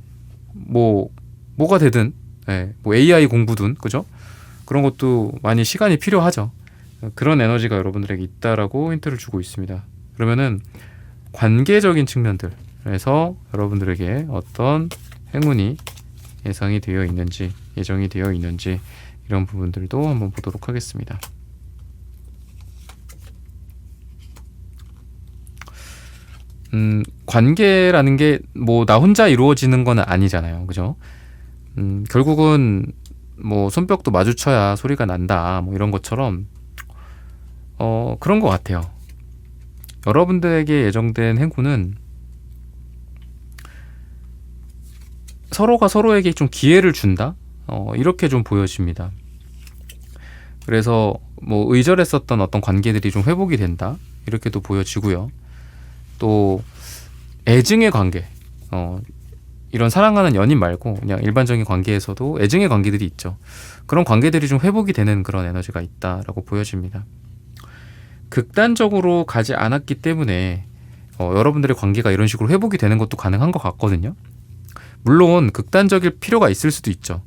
뭐가 되든 뭐 AI 공부든 그죠? 그런 것도 많이 시간이 필요하죠. 그런 에너지가 여러분들에게 있다라고 힌트를 주고 있습니다. 그러면은 관계적인 측면들에서 여러분들에게 어떤 행운이 예정이 되어 있는지 이런 부분들도 한번 보도록 하겠습니다. 관계라는 게 뭐 나 혼자 이루어지는 건 아니잖아요. 그죠? 결국은 뭐 손뼉도 마주쳐야 소리가 난다. 뭐 이런 것처럼 그런 것 같아요. 여러분들에게 예정된 행운은 서로가 서로에게 좀 기회를 준다. 이렇게 좀 보여집니다. 그래서 뭐 의절했었던 어떤 관계들이 좀 회복이 된다. 이렇게도 보여지고요. 또 애증의 관계, 이런 사랑하는 연인 말고 그냥 일반적인 관계에서도 애증의 관계들이 있죠. 그런 관계들이 좀 회복이 되는 그런 에너지가 있다라고 보여집니다. 극단적으로 가지 않았기 때문에 여러분들의 관계가 이런 식으로 회복이 되는 것도 가능한 것 같거든요. 물론 극단적일 필요가 있을 수도 있죠.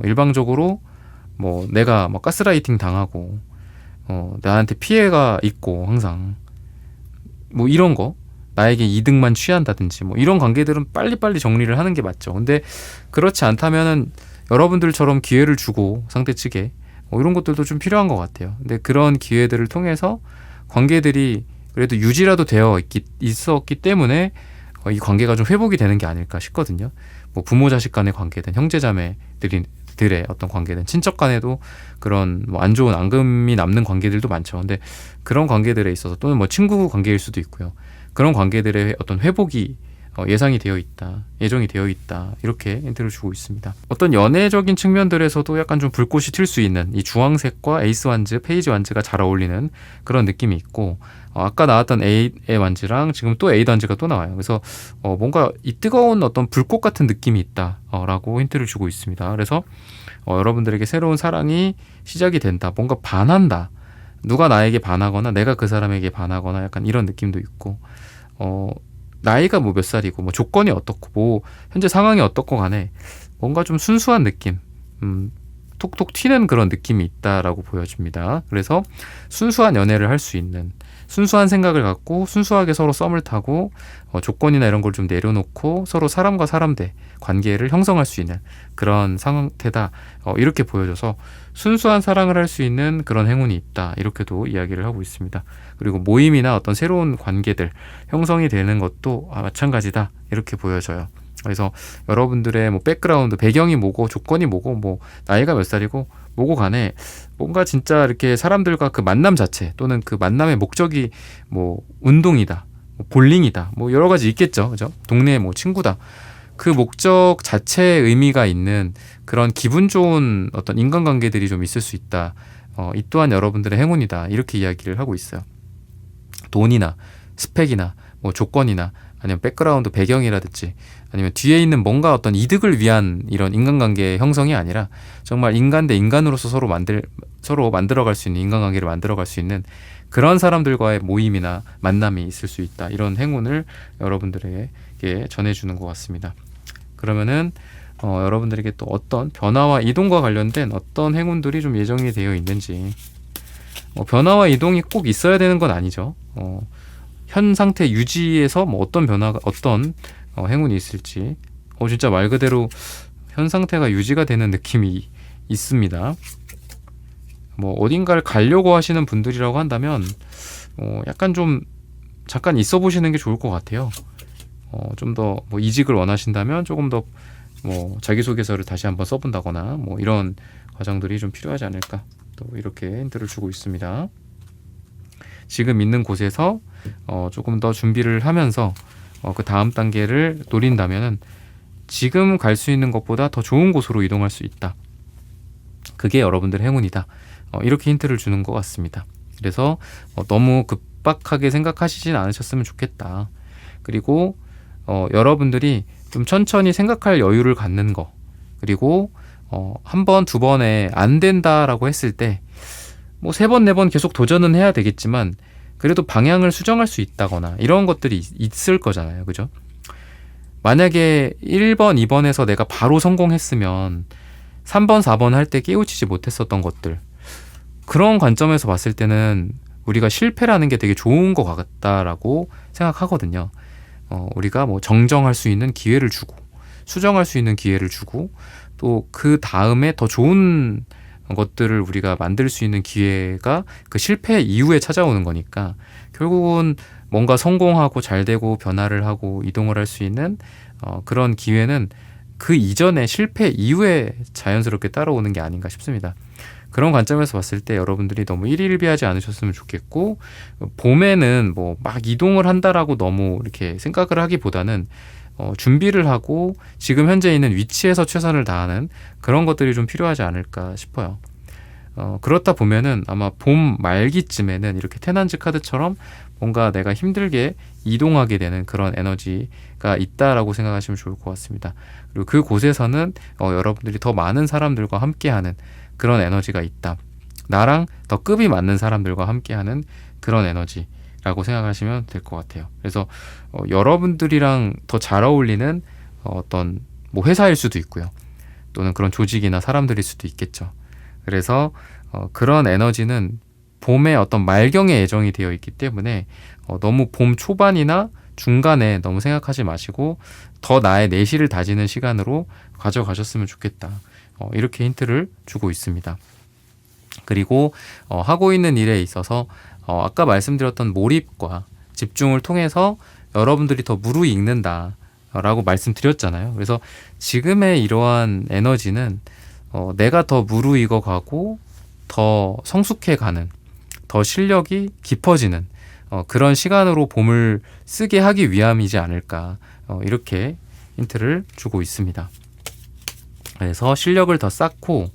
일방적으로 뭐 내가 막 가스라이팅 당하고 나한테 피해가 있고 항상 뭐 이런 거 나에게 이득만 취한다든지 뭐 이런 관계들은 빨리빨리 정리를 하는 게 맞죠. 근데 그렇지 않다면은 여러분들처럼 기회를 주고 상대 측에 이런 것들도 좀 필요한 것 같아요. 근데 그런 기회들을 통해서 관계들이 그래도 유지라도 되어 있었기 때문에 이 관계가 좀 회복이 되는 게 아닐까 싶거든요. 뭐 부모 자식 간의 관계든 형제자매들의 어떤 관계든 친척 간에도 그런 뭐 안 좋은 앙금이 남는 관계들도 많죠. 근데 그런 관계들에 있어서 또는 뭐 친구 관계일 수도 있고요. 그런 관계들의 어떤 회복이 예정이 되어 있다 이렇게 힌트를 주고 있습니다. 어떤 연애적인 측면들에서도 약간 좀 불꽃이 튈 수 있는 이 주황색과 에이스 완즈, 페이지 완즈가 잘 어울리는 그런 느낌이 있고 아까 나왔던 A의 완즈랑 지금 또 A 완즈가 또 나와요. 그래서 뭔가 이 뜨거운 어떤 불꽃 같은 느낌이 있다라고 힌트를 주고 있습니다. 그래서 여러분들에게 새로운 사랑이 시작이 된다, 뭔가 반한다, 누가 나에게 반하거나 내가 그 사람에게 반하거나 약간 이런 느낌도 있고 나이가 뭐 몇 살이고 뭐 조건이 어떻고 뭐 현재 상황이 어떻고 간에 뭔가 좀 순수한 느낌, 톡톡 튀는 그런 느낌이 있다라고 보여집니다. 그래서 순수한 연애를 할 수 있는, 순수한 생각을 갖고 순수하게 서로 썸을 타고 조건이나 이런 걸 좀 내려놓고 서로 사람과 사람 대 관계를 형성할 수 있는 그런 상태다, 이렇게 보여줘서 순수한 사랑을 할 수 있는 그런 행운이 있다, 이렇게도 이야기를 하고 있습니다. 그리고 모임이나 어떤 새로운 관계들 형성이 되는 것도 마찬가지다, 이렇게 보여져요. 그래서 여러분들의 뭐 백그라운드, 배경이 뭐고 조건이 뭐고 뭐 나이가 몇 살이고 뭐고 간에 뭔가 진짜 이렇게 사람들과 그 만남 자체 또는 그 만남의 목적이 뭐 운동이다, 뭐 볼링이다, 뭐 여러 가지 있겠죠. 그죠? 동네 뭐 친구다. 그 목적 자체의 의미가 있는 그런 기분 좋은 어떤 인간관계들이 좀 있을 수 있다. 이 또한 여러분들의 행운이다. 이렇게 이야기를 하고 있어요. 돈이나 스펙이나 뭐 조건이나 아니면 백그라운드 배경이라든지 아니면 뒤에 있는 뭔가 어떤 이득을 위한 이런 인간관계 형성이 아니라 정말 인간 대 인간으로서 서로 만들어갈 수 있는 인간관계를 만들어갈 수 있는 그런 사람들과의 모임이나 만남이 있을 수 있다. 이런 행운을 여러분들에게 전해주는 것 같습니다. 그러면은 여러분들에게 또 어떤 변화와 이동과 관련된 어떤 행운들이 좀 예정이 되어 있는지, 변화와 이동이 꼭 있어야 되는 건 아니죠. 현 상태 유지에서 뭐 어떤 변화가, 어떤 행운이 있을지, 진짜 말 그대로 현 상태가 유지가 되는 느낌이 있습니다. 뭐 어딘가를 가려고 하시는 분들이라고 한다면 약간 좀 잠깐 있어 보시는 게 좋을 것 같아요. 좀 더 뭐 이직을 원하신다면 조금 더 뭐 자기소개서를 다시 한번 써본다거나 뭐 이런 과정들이 좀 필요하지 않을까, 또 이렇게 힌트를 주고 있습니다. 지금 있는 곳에서 조금 더 준비를 하면서 그 다음 단계를 노린다면은 지금 갈 수 있는 것보다 더 좋은 곳으로 이동할 수 있다. 그게 여러분들의 행운이다. 이렇게 힌트를 주는 것 같습니다. 그래서 너무 급박하게 생각하시진 않으셨으면 좋겠다. 그리고 여러분들이 좀 천천히 생각할 여유를 갖는 거, 그리고 한 번, 두 번에 안 된다라고 했을 때 뭐 세 번, 네 번 계속 도전은 해야 되겠지만 그래도 방향을 수정할 수 있다거나 이런 것들이 있을 거잖아요. 그죠? 만약에 1번, 2번에서 내가 바로 성공했으면 3번, 4번 할 때 깨우치지 못했었던 것들, 그런 관점에서 봤을 때는 우리가 실패라는 게 되게 좋은 것 같다라고 생각하거든요. 우리가 뭐 정정할 수 있는 기회를 주고 수정할 수 있는 기회를 주고 또 그 다음에 더 좋은 것들을 우리가 만들 수 있는 기회가 그 실패 이후에 찾아오는 거니까 결국은 뭔가 성공하고 잘 되고 변화를 하고 이동을 할 수 있는 그런 기회는 그 이전에 실패 이후에 자연스럽게 따라오는 게 아닌가 싶습니다. 그런 관점에서 봤을 때 여러분들이 너무 일일비하지 않으셨으면 좋겠고, 봄에는 뭐 막 이동을 한다라고 너무 이렇게 생각을 하기보다는 준비를 하고 지금 현재 있는 위치에서 최선을 다하는 그런 것들이 좀 필요하지 않을까 싶어요. 그렇다 보면은 아마 봄 말기쯤에는 이렇게 테난즈 카드처럼 뭔가 내가 힘들게 이동하게 되는 그런 에너지가 있다라고 생각하시면 좋을 것 같습니다. 그리고 그 곳에서는 여러분들이 더 많은 사람들과 함께하는 그런 에너지가 있다. 나랑 더 급이 맞는 사람들과 함께하는 그런 에너지라고 생각하시면 될 것 같아요. 그래서 여러분들이랑 더 잘 어울리는 어떤 뭐 회사일 수도 있고요. 또는 그런 조직이나 사람들일 수도 있겠죠. 그래서 그런 에너지는 봄의 어떤 말경에 예정이 되어 있기 때문에 너무 봄 초반이나 중간에 너무 생각하지 마시고 더 나의 내실을 다지는 시간으로 가져가셨으면 좋겠다. 이렇게 힌트를 주고 있습니다. 그리고 하고 있는 일에 있어서 아까 말씀드렸던 몰입과 집중을 통해서 여러분들이 더 무르익는다 라고 말씀드렸잖아요. 그래서 지금의 이러한 에너지는 내가 더 무르익어 가고 더 성숙해 가는, 더 실력이 깊어지는 그런 시간으로 봄을 쓰게 하기 위함이지 않을까, 이렇게 힌트를 주고 있습니다. 그래서 실력을 더 쌓고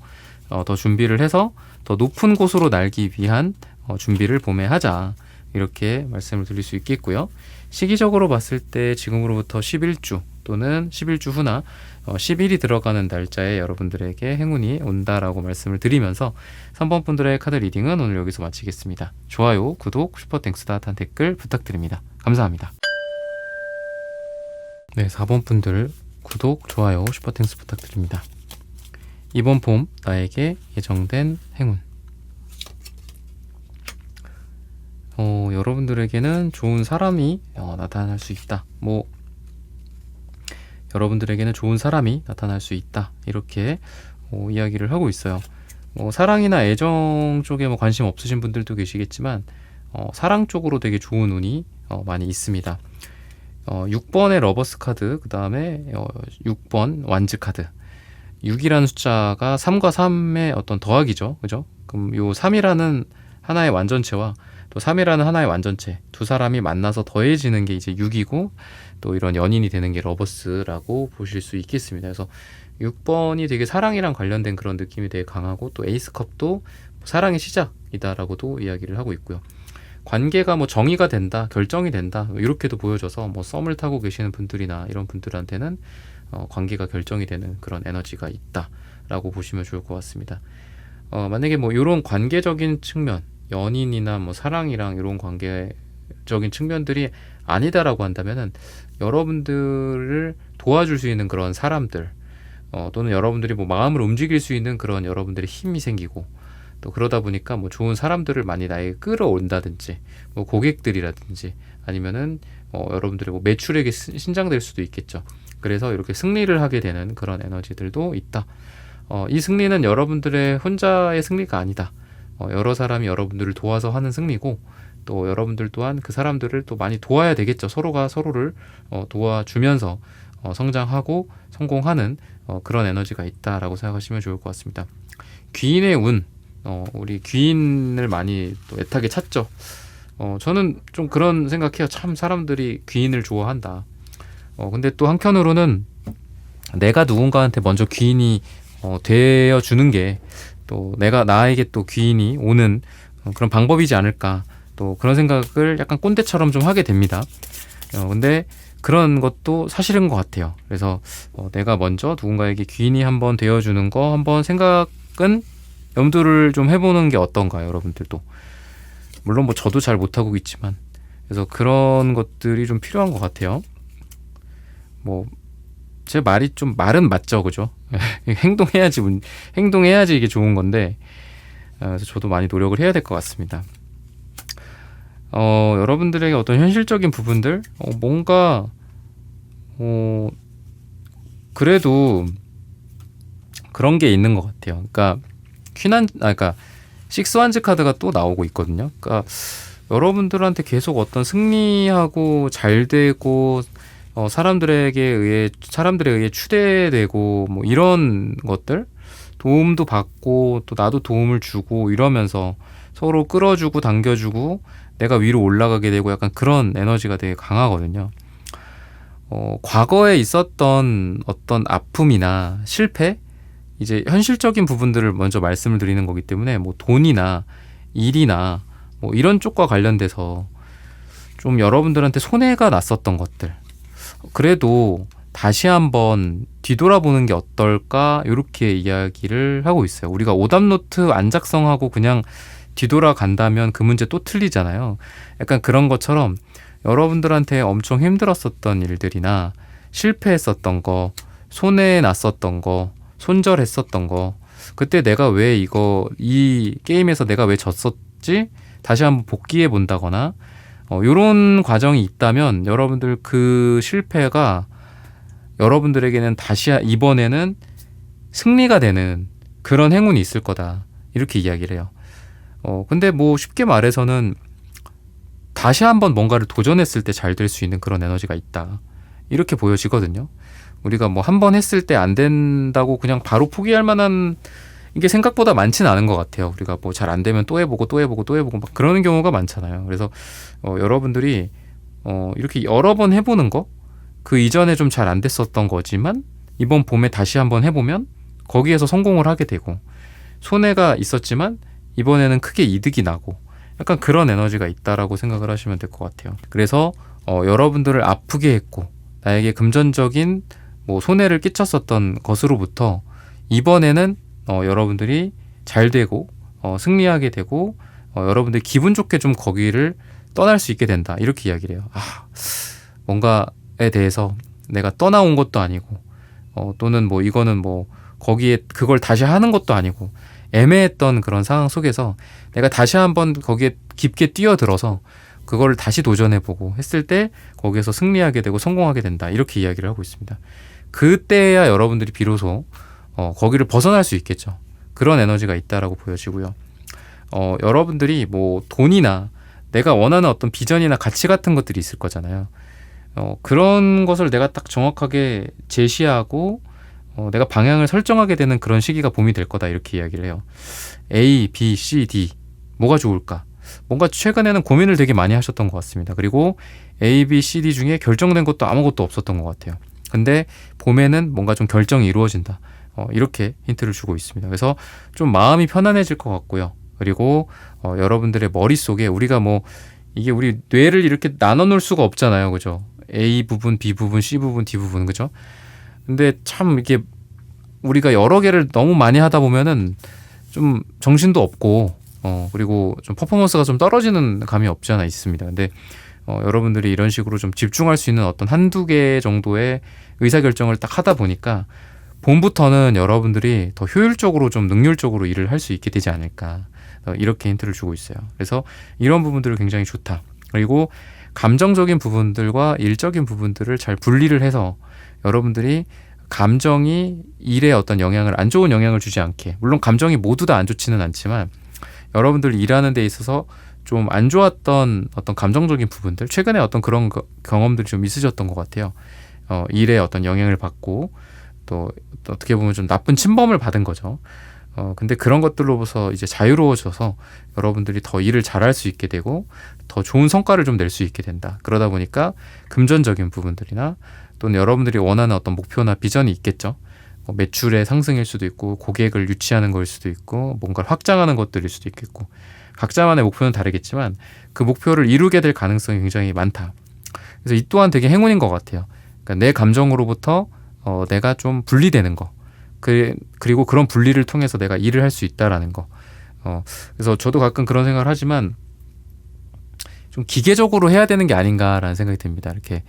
더 준비를 해서 더 높은 곳으로 날기 위한 준비를 봄에 하자, 이렇게 말씀을 드릴 수 있겠고요. 시기적으로 봤을 때 지금으로부터 11주 또는 11주 후나 10일이 들어가는 날짜에 여러분들에게 행운이 온다라고 말씀을 드리면서 3번 분들의 카드 리딩은 오늘 여기서 마치겠습니다. 좋아요, 구독, 슈퍼땡스 따뜻한 댓글 부탁드립니다. 감사합니다. 네, 4번 분들 구독, 좋아요, 슈퍼땡스 부탁드립니다. 이번 봄 나에게 예정된 행운. 여러분들에게는 좋은 사람이 나타날 수 있다. 여러분들에게는 좋은 사람이 나타날 수 있다. 이렇게 이야기를 하고 있어요. 사랑이나 애정 쪽에 관심 없으신 분들도 계시겠지만 사랑 쪽으로 되게 좋은 운이 많이 있습니다. 6번의 러버스 카드, 그 다음에 6번 완즈 카드. 6이라는 숫자가 3과 3의 어떤 더하기죠. 그죠? 그럼 요 3이라는 하나의 완전체와 또 3이라는 하나의 완전체, 두 사람이 만나서 더해지는 게 이제 6이고 또 이런 연인이 되는 게 러버스라고 보실 수 있겠습니다. 그래서 6번이 되게 사랑이랑 관련된 그런 느낌이 되게 강하고 또 에이스컵도 사랑의 시작이다라고도 이야기를 하고 있고요. 관계가 정의가 된다, 결정이 된다, 이렇게도 보여져서 썸을 타고 계시는 분들이나 이런 분들한테는 관계가 결정이 되는 그런 에너지가 있다라고 보시면 좋을 것 같습니다. 만약에 이런 관계적인 측면, 연인이나 사랑이랑 이런 관계적인 측면들이 아니다라고 한다면은 여러분들을 도와줄 수 있는 그런 사람들, 또는 여러분들이 마음을 움직일 수 있는 그런 여러분들의 힘이 생기고, 또 그러다 보니까 좋은 사람들을 많이 나에게 끌어온다든지, 고객들이라든지, 아니면은 여러분들의 매출액이 신장될 수도 있겠죠. 그래서 이렇게 승리를 하게 되는 그런 에너지들도 있다. 이 승리는 여러분들의 혼자의 승리가 아니다. 여러 사람이 여러분들을 도와서 하는 승리고, 또 여러분들 또한 그 사람들을 또 많이 도와야 되겠죠. 서로가 서로를 도와주면서 성장하고 성공하는 그런 에너지가 있다라고 생각하시면 좋을 것 같습니다. 귀인의 운, 우리 귀인을 많이 또 애타게 찾죠. 저는 좀 그런 생각해요. 참 사람들이 귀인을 좋아한다. 근데 또 한편으로는 내가 누군가한테 먼저 귀인이 되어주는 게 또 나에게 또 귀인이 오는 그런 방법이지 않을까, 또 그런 생각을 약간 꼰대처럼 좀 하게 됩니다. 근데 그런 것도 사실인 것 같아요. 그래서 내가 먼저 누군가에게 귀인이 한번 되어주는 거 한번 생각은 염두를 좀 해보는 게 어떤가요, 여러분들도. 물론 뭐 저도 잘 못하고 있지만, 그래서 그런 것들이 좀 필요한 것 같아요. 뭐 제 말이 좀 말은 맞죠, 그죠? 행동해야지 이게 좋은 건데, 그래서 저도 많이 노력을 해야 될 것 같습니다. 여러분들에게 어떤 현실적인 부분들, 뭔가 그래도 그런 게 있는 것 같아요. 그러니까 그러니까 식스완즈 카드가 또 나오고 있거든요. 그러니까 여러분들한테 계속 어떤 승리하고 잘 되고 사람들에 의해 추대되고 뭐 이런 것들, 도움도 받고 또 나도 도움을 주고 이러면서 서로 끌어주고 당겨주고 내가 위로 올라가게 되고 약간 그런 에너지가 되게 강하거든요. 과거에 있었던 어떤 아픔이나 실패, 이제 현실적인 부분들을 먼저 말씀을 드리는 거기 때문에 뭐 돈이나 일이나 뭐 이런 쪽과 관련돼서 좀 여러분들한테 손해가 났었던 것들, 그래도 다시 한번 뒤돌아보는 게 어떨까, 이렇게 이야기를 하고 있어요. 우리가 오답노트 안 작성하고 그냥 뒤돌아간다면 그 문제 또 틀리잖아요. 약간 그런 것처럼 여러분들한테 엄청 힘들었었던 일들이나 실패했었던 거, 손해 났었던 거, 손절했었던 거, 그때 내가 왜 이 게임에서 내가 왜 졌었지? 다시 한번 복귀해 본다거나 요런 과정이 있다면 여러분들 그 실패가 여러분들에게는 이번에는 승리가 되는 그런 행운이 있을 거다, 이렇게 이야기를 해요. 근데 뭐 쉽게 말해서는 다시 한번 뭔가를 도전했을 때 잘 될 수 있는 그런 에너지가 있다, 이렇게 보여지거든요. 우리가 뭐 한 번 했을 때 안 된다고 그냥 바로 포기할 만한 이게 생각보다 많지는 않은 것 같아요. 우리가 뭐 잘 안 되면 또 해보고 막 그러는 경우가 많잖아요. 그래서 여러분들이 이렇게 여러 번 해보는 거, 그 이전에 좀 잘 안 됐었던 거지만 이번 봄에 다시 한번 해보면 거기에서 성공을 하게 되고, 손해가 있었지만 이번에는 크게 이득이 나고, 약간 그런 에너지가 있다라고 생각을 하시면 될 것 같아요. 그래서 여러분들을 아프게 했고 나에게 금전적인 뭐 손해를 끼쳤었던 것으로부터 이번에는 여러분들이 잘 되고 승리하게 되고 여러분들이 기분 좋게 좀 거기를 떠날 수 있게 된다, 이렇게 이야기를 해요. 뭔가에 대해서 내가 떠나온 것도 아니고 또는 뭐 이거는 뭐 거기에 그걸 다시 하는 것도 아니고 애매했던 그런 상황 속에서 내가 다시 한번 거기에 깊게 뛰어들어서 그거를 다시 도전해보고 했을 때 거기에서 승리하게 되고 성공하게 된다, 이렇게 이야기를 하고 있습니다. 그때야 여러분들이 비로소 거기를 벗어날 수 있겠죠. 그런 에너지가 있다라고 보여지고요. 여러분들이 뭐 돈이나 내가 원하는 어떤 비전이나 가치 같은 것들이 있을 거잖아요. 그런 것을 내가 딱 정확하게 제시하고 내가 방향을 설정하게 되는 그런 시기가 봄이 될 거다, 이렇게 이야기를 해요. A, B, C, D 뭐가 좋을까? 뭔가 최근에는 고민을 되게 많이 하셨던 것 같습니다. 그리고 A, B, C, D 중에 결정된 것도 아무것도 없었던 것 같아요. 근데 봄에는 뭔가 좀 결정이 이루어진다, 이렇게 힌트를 주고 있습니다. 그래서 좀 마음이 편안해질 것 같고요. 그리고 여러분들의 머릿속에 우리가 뭐 이게 우리 뇌를 이렇게 나눠 놓을 수가 없잖아요, 그죠? A 부분, B 부분, C 부분, D 부분, 그죠? 근데 참 이게 우리가 여러 개를 너무 많이 하다 보면은 좀 정신도 없고 그리고 좀 퍼포먼스가 좀 떨어지는 감이 없지 않아 있습니다. 근데 여러분들이 이런 식으로 좀 집중할 수 있는 어떤 한두 개 정도의 의사결정을 딱 하다 보니까 봄부터는 여러분들이 더 효율적으로 좀 능률적으로 일을 할 수 있게 되지 않을까, 이렇게 힌트를 주고 있어요. 그래서 이런 부분들은 굉장히 좋다. 그리고 감정적인 부분들과 일적인 부분들을 잘 분리를 해서 여러분들이 감정이 일에 어떤 안 좋은 영향을 주지 않게, 물론 감정이 모두 다 안 좋지는 않지만 여러분들 일하는 데 있어서 좀 안 좋았던 어떤 감정적인 부분들, 최근에 어떤 그런 경험들이 좀 있으셨던 것 같아요. 일에 어떤 영향을 받고 또 어떻게 보면 좀 나쁜 침범을 받은 거죠. 근데 그런 것들로부터 이제 자유로워져서 여러분들이 더 일을 잘할 수 있게 되고 더 좋은 성과를 좀 낼 수 있게 된다. 그러다 보니까 금전적인 부분들이나 또는 여러분들이 원하는 어떤 목표나 비전이 있겠죠. 매출의 상승일 수도 있고 고객을 유치하는 거일 수도 있고 뭔가를 확장하는 것들일 수도 있겠고, 각자만의 목표는 다르겠지만 그 목표를 이루게 될 가능성이 굉장히 많다. 그래서 이 또한 되게 행운인 것 같아요. 그러니까 내 감정으로부터 내가 좀 분리되는 거, 그리고 그런 분리를 통해서 내가 일을 할 수 있다라는 거. 그래서 저도 가끔 그런 생각을 하지만 좀 기계적으로 해야 되는 게 아닌가라는 생각이 듭니다. 이렇게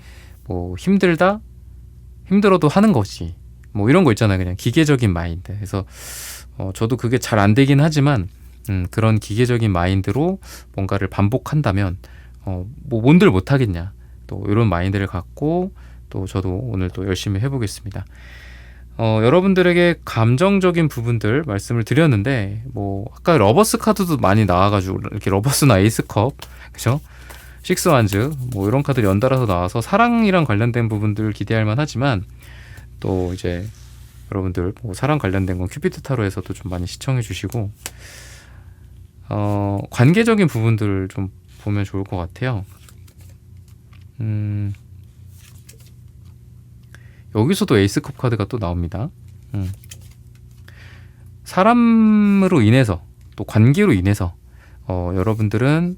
뭐 힘들어도 하는 것이 뭐 이런 거 있잖아요. 그냥 기계적인 마인드. 그래서 저도 그게 잘 안 되긴 하지만 그런 기계적인 마인드로 뭔가를 반복한다면 뭐 뭔들 못하겠냐, 또 이런 마인드를 갖고 또 저도 오늘 또 열심히 해보겠습니다. 여러분들에게 감정적인 부분들 말씀을 드렸는데, 뭐 아까 러버스 카드도 많이 나와가지고 이렇게 러버스나 에이스컵, 그죠? 식스완즈 뭐 이런 카드 연달아서 나와서 사랑이랑 관련된 부분들 기대할 만하지만, 또 이제 여러분들 뭐 사랑 관련된 건 큐피드 타로에서도 좀 많이 시청해 주시고 관계적인 부분들을 좀 보면 좋을 것 같아요. 여기서도 에이스컵 카드가 또 나옵니다. 사람으로 인해서, 또 관계로 인해서 여러분들은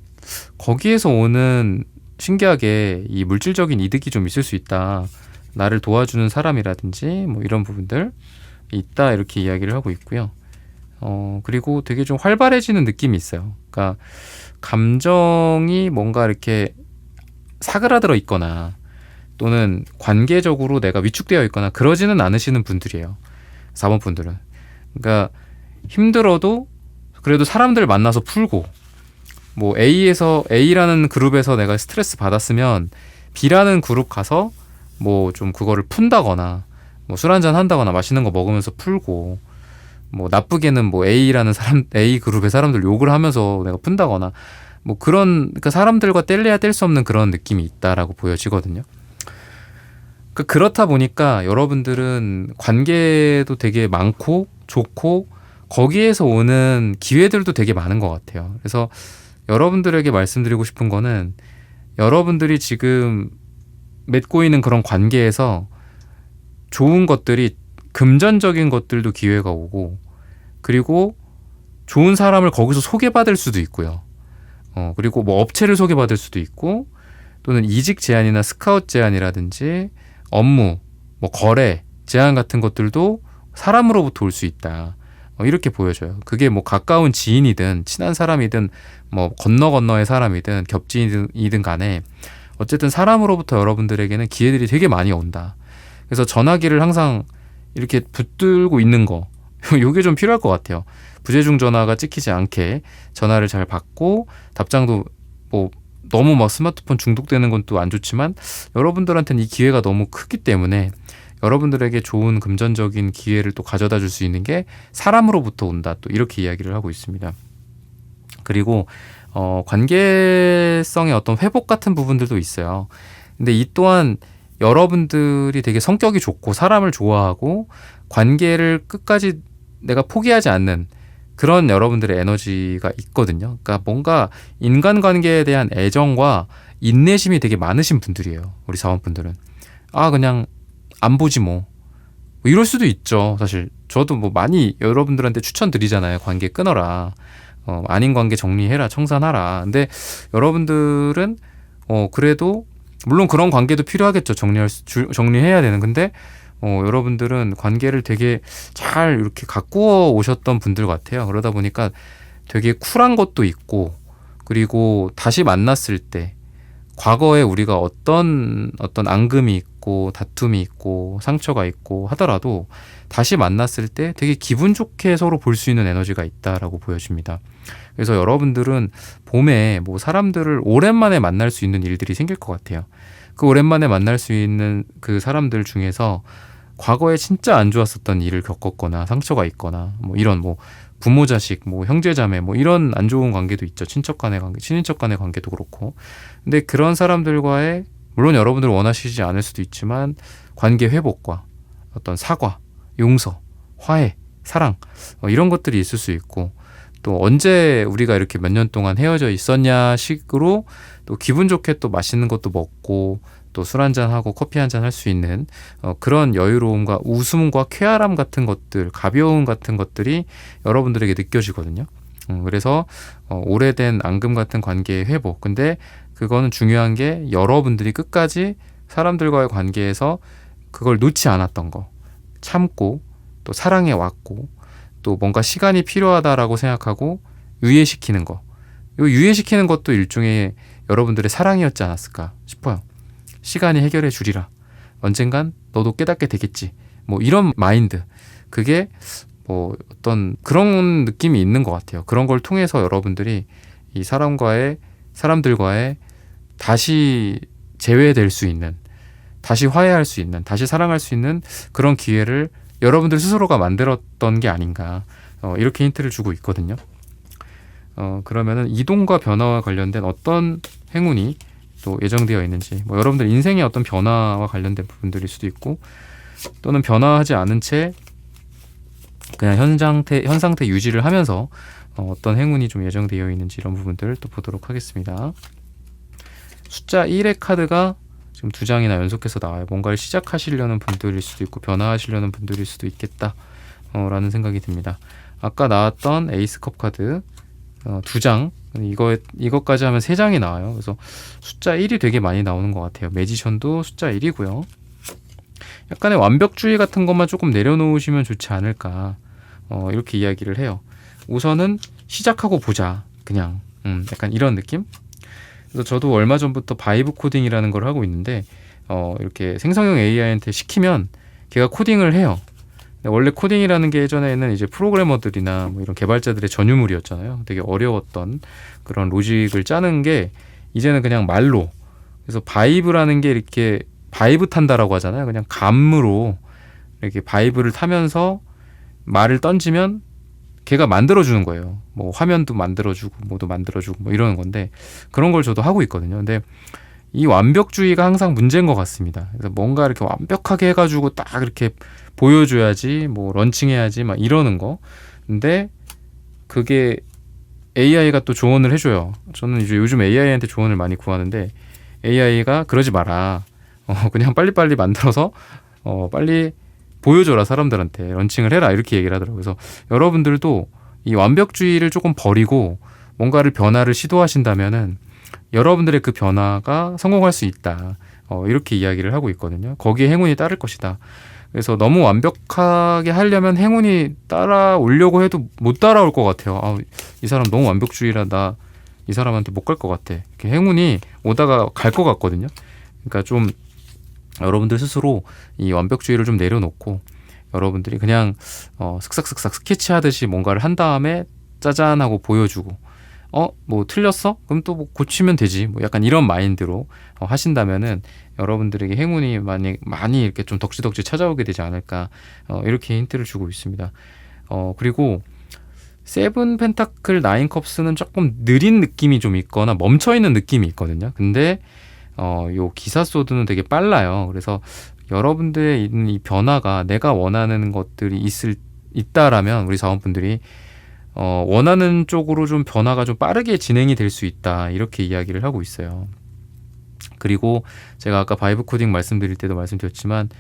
거기에서 오는 신기하게 이 물질적인 이득이 좀 있을 수 있다. 나를 도와주는 사람이라든지 뭐 이런 부분들 있다, 이렇게 이야기를 하고 있고요. 그리고 되게 좀 활발해지는 느낌이 있어요. 그러니까 감정이 뭔가 이렇게 사그라들어 있거나 또는 관계적으로 내가 위축되어 있거나 그러지는 않으시는 분들이에요. 4번 분들은. 그러니까 힘들어도 그래도 사람들 만나서 풀고, 뭐 A라는 그룹에서 내가 스트레스 받았으면 B라는 그룹 가서 뭐 좀 그거를 푼다거나 뭐 술 한잔 한다거나 맛있는 거 먹으면서 풀고, 뭐 나쁘게는 뭐 A 그룹의 사람들 욕을 하면서 내가 푼다거나 뭐 그러니까 사람들과 뗄래야 뗄 수 없는 그런 느낌이 있다라고 보여지거든요. 그렇다 보니까 여러분들은 관계도 되게 많고 좋고 거기에서 오는 기회들도 되게 많은 것 같아요. 그래서 여러분들에게 말씀드리고 싶은 거는, 여러분들이 지금 맺고 있는 그런 관계에서 좋은 것들이, 금전적인 것들도 기회가 오고, 그리고 좋은 사람을 거기서 소개받을 수도 있고요. 그리고 뭐 업체를 소개받을 수도 있고, 또는 이직 제안이나 스카웃 제안이라든지 업무, 뭐 거래 제안 같은 것들도 사람으로부터 올 수 있다. 이렇게 보여져요. 그게 뭐 가까운 지인이든 친한 사람이든 뭐 건너의 사람이든 겹지인이든 간에 어쨌든 사람으로부터 여러분들에게는 기회들이 되게 많이 온다. 그래서 전화기를 항상 이렇게 붙들고 있는 거, 요게 좀 필요할 것 같아요. 부재중 전화가 찍히지 않게 전화를 잘 받고, 답장도 뭐 너무 막 스마트폰 중독되는 건 또 안 좋지만 여러분들한테는 이 기회가 너무 크기 때문에 여러분들에게 좋은 금전적인 기회를 또 가져다 줄 수 있는 게 사람으로부터 온다, 또 이렇게 이야기를 하고 있습니다. 그리고 관계성의 어떤 회복 같은 부분들도 있어요. 근데 이 또한 여러분들이 되게 성격이 좋고 사람을 좋아하고 관계를 끝까지 내가 포기하지 않는 그런 여러분들의 에너지가 있거든요. 그러니까 뭔가 인간관계에 대한 애정과 인내심이 되게 많으신 분들이에요. 우리 4번 분들은. 그냥 안 보지 뭐 이럴 수도 있죠. 사실 저도 뭐 많이 여러분들한테 추천드리잖아요. 관계 끊어라. 아닌 관계 정리해라. 청산하라. 근데 여러분들은 그래도 물론 그런 관계도 필요하겠죠. 정리해야 되는. 근데 여러분들은 관계를 되게 잘 이렇게 가꾸어 오셨던 분들 같아요. 그러다 보니까 되게 쿨한 것도 있고, 그리고 다시 만났을 때 과거에 우리가 어떤 앙금이 있고 다툼이 있고 상처가 있고 하더라도 다시 만났을 때 되게 기분 좋게 서로 볼 수 있는 에너지가 있다라고 보여집니다. 그래서 여러분들은 봄에 뭐 사람들을 오랜만에 만날 수 있는 일들이 생길 것 같아요. 그 오랜만에 만날 수 있는 그 사람들 중에서 과거에 진짜 안 좋았었던 일을 겪었거나 상처가 있거나 뭐 이런 뭐 부모 자식 뭐 형제 자매 뭐 이런 안 좋은 관계도 있죠. 친척 간의 관계, 친인척 간의 관계도 그렇고. 근데 그런 사람들과의, 물론 여러분들 원하시지 않을 수도 있지만 관계 회복과 어떤 사과, 용서, 화해, 사랑 이런 것들이 있을 수 있고, 또 언제 우리가 이렇게 몇 년 동안 헤어져 있었냐 식으로 또 기분 좋게 또 맛있는 것도 먹고 또 술 한잔하고 커피 한잔 할 수 있는 그런 여유로움과 웃음과 쾌활함 같은 것들, 가벼움 같은 것들이 여러분들에게 느껴지거든요. 그래서 오래된 앙금 같은 관계의 회복. 근데 그거는 중요한 게 여러분들이 끝까지 사람들과의 관계에서 그걸 놓지 않았던 거, 참고 또 사랑해 왔고, 또 뭔가 시간이 필요하다라고 생각하고 유예시키는 거. 이 유예시키는 것도 일종의 여러분들의 사랑이었지 않았을까 싶어요. 시간이 해결해 주리라. 언젠간 너도 깨닫게 되겠지. 뭐 이런 마인드. 그게 뭐 어떤 그런 느낌이 있는 것 같아요. 그런 걸 통해서 여러분들이 이 사람들과의 다시 재회될 수 있는, 다시 화해할 수 있는, 다시 사랑할 수 있는 그런 기회를 여러분들 스스로가 만들었던 게 아닌가, 이렇게 힌트를 주고 있거든요. 그러면은 이동과 변화와 관련된 어떤 행운이 또 예정되어 있는지, 뭐 여러분들 인생의 어떤 변화와 관련된 부분들일 수도 있고, 또는 변화하지 않은 채 그냥 현 상태 유지를 하면서 어떤 행운이 좀 예정되어 있는지 이런 부분들 또 보도록 하겠습니다. 숫자 1의 카드가 지금 2장이나 연속해서 나와요. 뭔가를 시작하시려는 분들일 수도 있고 변화하시려는 분들일 수도 있겠다 라는 생각이 듭니다. 아까 나왔던 에이스컵 카드 2장, 이것까지 하면 3장이 나와요. 그래서 숫자 1이 되게 많이 나오는 것 같아요. 매지션도 숫자 1이고요. 약간의 완벽주의 같은 것만 조금 내려놓으시면 좋지 않을까, 이렇게 이야기를 해요. 우선은 시작하고 보자, 그냥 약간 이런 느낌? 그래서 저도 얼마 전부터 바이브 코딩이라는 걸 하고 있는데, 이렇게 생성형 AI한테 시키면 걔가 코딩을 해요. 원래 코딩이라는 게 예전에는 이제 프로그래머들이나 뭐 이런 개발자들의 전유물이었잖아요. 되게 어려웠던 그런 로직을 짜는 게 이제는 그냥 말로, 그래서 바이브라는 게 이렇게 바이브 탄다라고 하잖아요. 그냥 감으로 이렇게 바이브를 타면서 말을 던지면 걔가 만들어주는 거예요. 뭐 화면도 만들어주고 뭐도 만들어주고 뭐 이러는 건데, 그런 걸 저도 하고 있거든요. 근데 이 완벽주의가 항상 문제인 것 같습니다. 그래서 뭔가 이렇게 완벽하게 해가지고 딱 이렇게 보여줘야지, 뭐 런칭해야지 막 이러는 거. 근데 그게 AI가 또 조언을 해줘요. 저는 이제 요즘 AI한테 조언을 많이 구하는데, AI가 그러지 마라. 그냥 빨리빨리 만들어서 빨리 보여줘라, 사람들한테 런칭을 해라, 이렇게 얘기를 하더라고요. 그래서 여러분들도 이 완벽주의를 조금 버리고 뭔가를 변화를 시도하신다면은 여러분들의 그 변화가 성공할 수 있다, 이렇게 이야기를 하고 있거든요. 거기에 행운이 따를 것이다. 그래서 너무 완벽하게 하려면 행운이 따라오려고 해도 못 따라올 것 같아요. 이 사람 너무 완벽주의라 나 이 사람한테 못 갈 것 같아. 이렇게 행운이 오다가 갈 것 같거든요. 그러니까 좀 여러분들 스스로 이 완벽주의를 좀 내려놓고 여러분들이 그냥 슥싹슥싹 스케치하듯이 뭔가를 한 다음에 짜잔 하고 보여주고, 뭐 틀렸어? 그럼 또 뭐 고치면 되지, 뭐 약간 이런 마인드로 하신다면은 여러분들에게 행운이 많이 이렇게 좀 덕지덕지 찾아오게 되지 않을까, 이렇게 힌트를 주고 있습니다. 그리고 세븐 펜타클 나인 컵스는 조금 느린 느낌이 좀 있거나 멈춰있는 느낌이 있거든요. 근데 요 기사 소드는 되게 빨라요. 그래서 여러분들의 있는 이 변화가 내가 원하는 것들이 있다라면 우리 사원분들이 원하는 쪽으로 좀 변화가 좀 빠르게 진행이 될 수 있다, 이렇게 이야기를 하고 있어요. 그리고 제가 아까 바이브 코딩 말씀드릴 때도 말씀드렸지만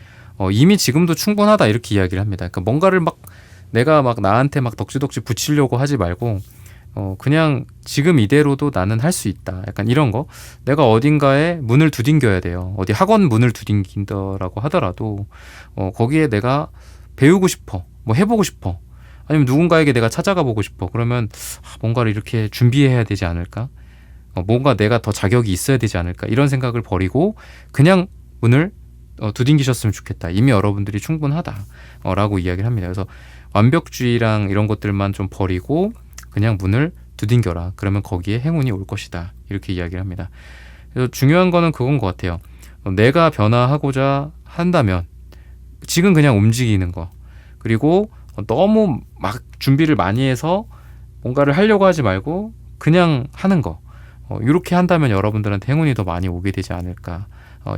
이미 지금도 충분하다, 이렇게 이야기를 합니다. 그러니까 뭔가를 내가 나한테 덕지덕지 붙이려고 하지 말고 그냥 지금 이대로도 나는 할 수 있다, 약간 이런 거. 내가 어딘가에 문을 두딩겨야 돼요. 어디 학원 문을 두딩긴다라고 하더라도 거기에 내가 배우고 싶어, 뭐 해보고 싶어, 아니면 누군가에게 내가 찾아가 보고 싶어. 그러면 뭔가를 이렇게 준비해야 되지 않을까, 뭔가 내가 더 자격이 있어야 되지 않을까, 이런 생각을 버리고 그냥 문을 두딩기셨으면 좋겠다, 이미 여러분들이 충분하다, 라고 이야기를 합니다. 그래서 완벽주의랑 이런 것들만 좀 버리고 그냥 문을 두딩겨라. 그러면 거기에 행운이 올 것이다, 이렇게 이야기를 합니다. 그래서 중요한 거는 그건 것 같아요. 내가 변화하고자 한다면 지금 그냥 움직이는 거, 그리고 너무 준비를 많이 해서 뭔가를 하려고 하지 말고 그냥 하는 거, 이렇게 한다면 여러분들한테 행운이 더 많이 오게 되지 않을까,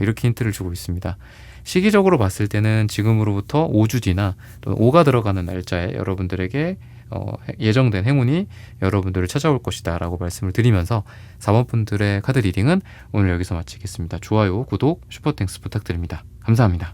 이렇게 힌트를 주고 있습니다. 시기적으로 봤을 때는 지금으로부터 5주 뒤나 또는 5가 들어가는 날짜에 여러분들에게 예정된 행운이 여러분들을 찾아올 것이다, 라고 말씀을 드리면서 4번 분들의 카드 리딩은 오늘 여기서 마치겠습니다. 좋아요, 구독, 슈퍼땡스 부탁드립니다. 감사합니다.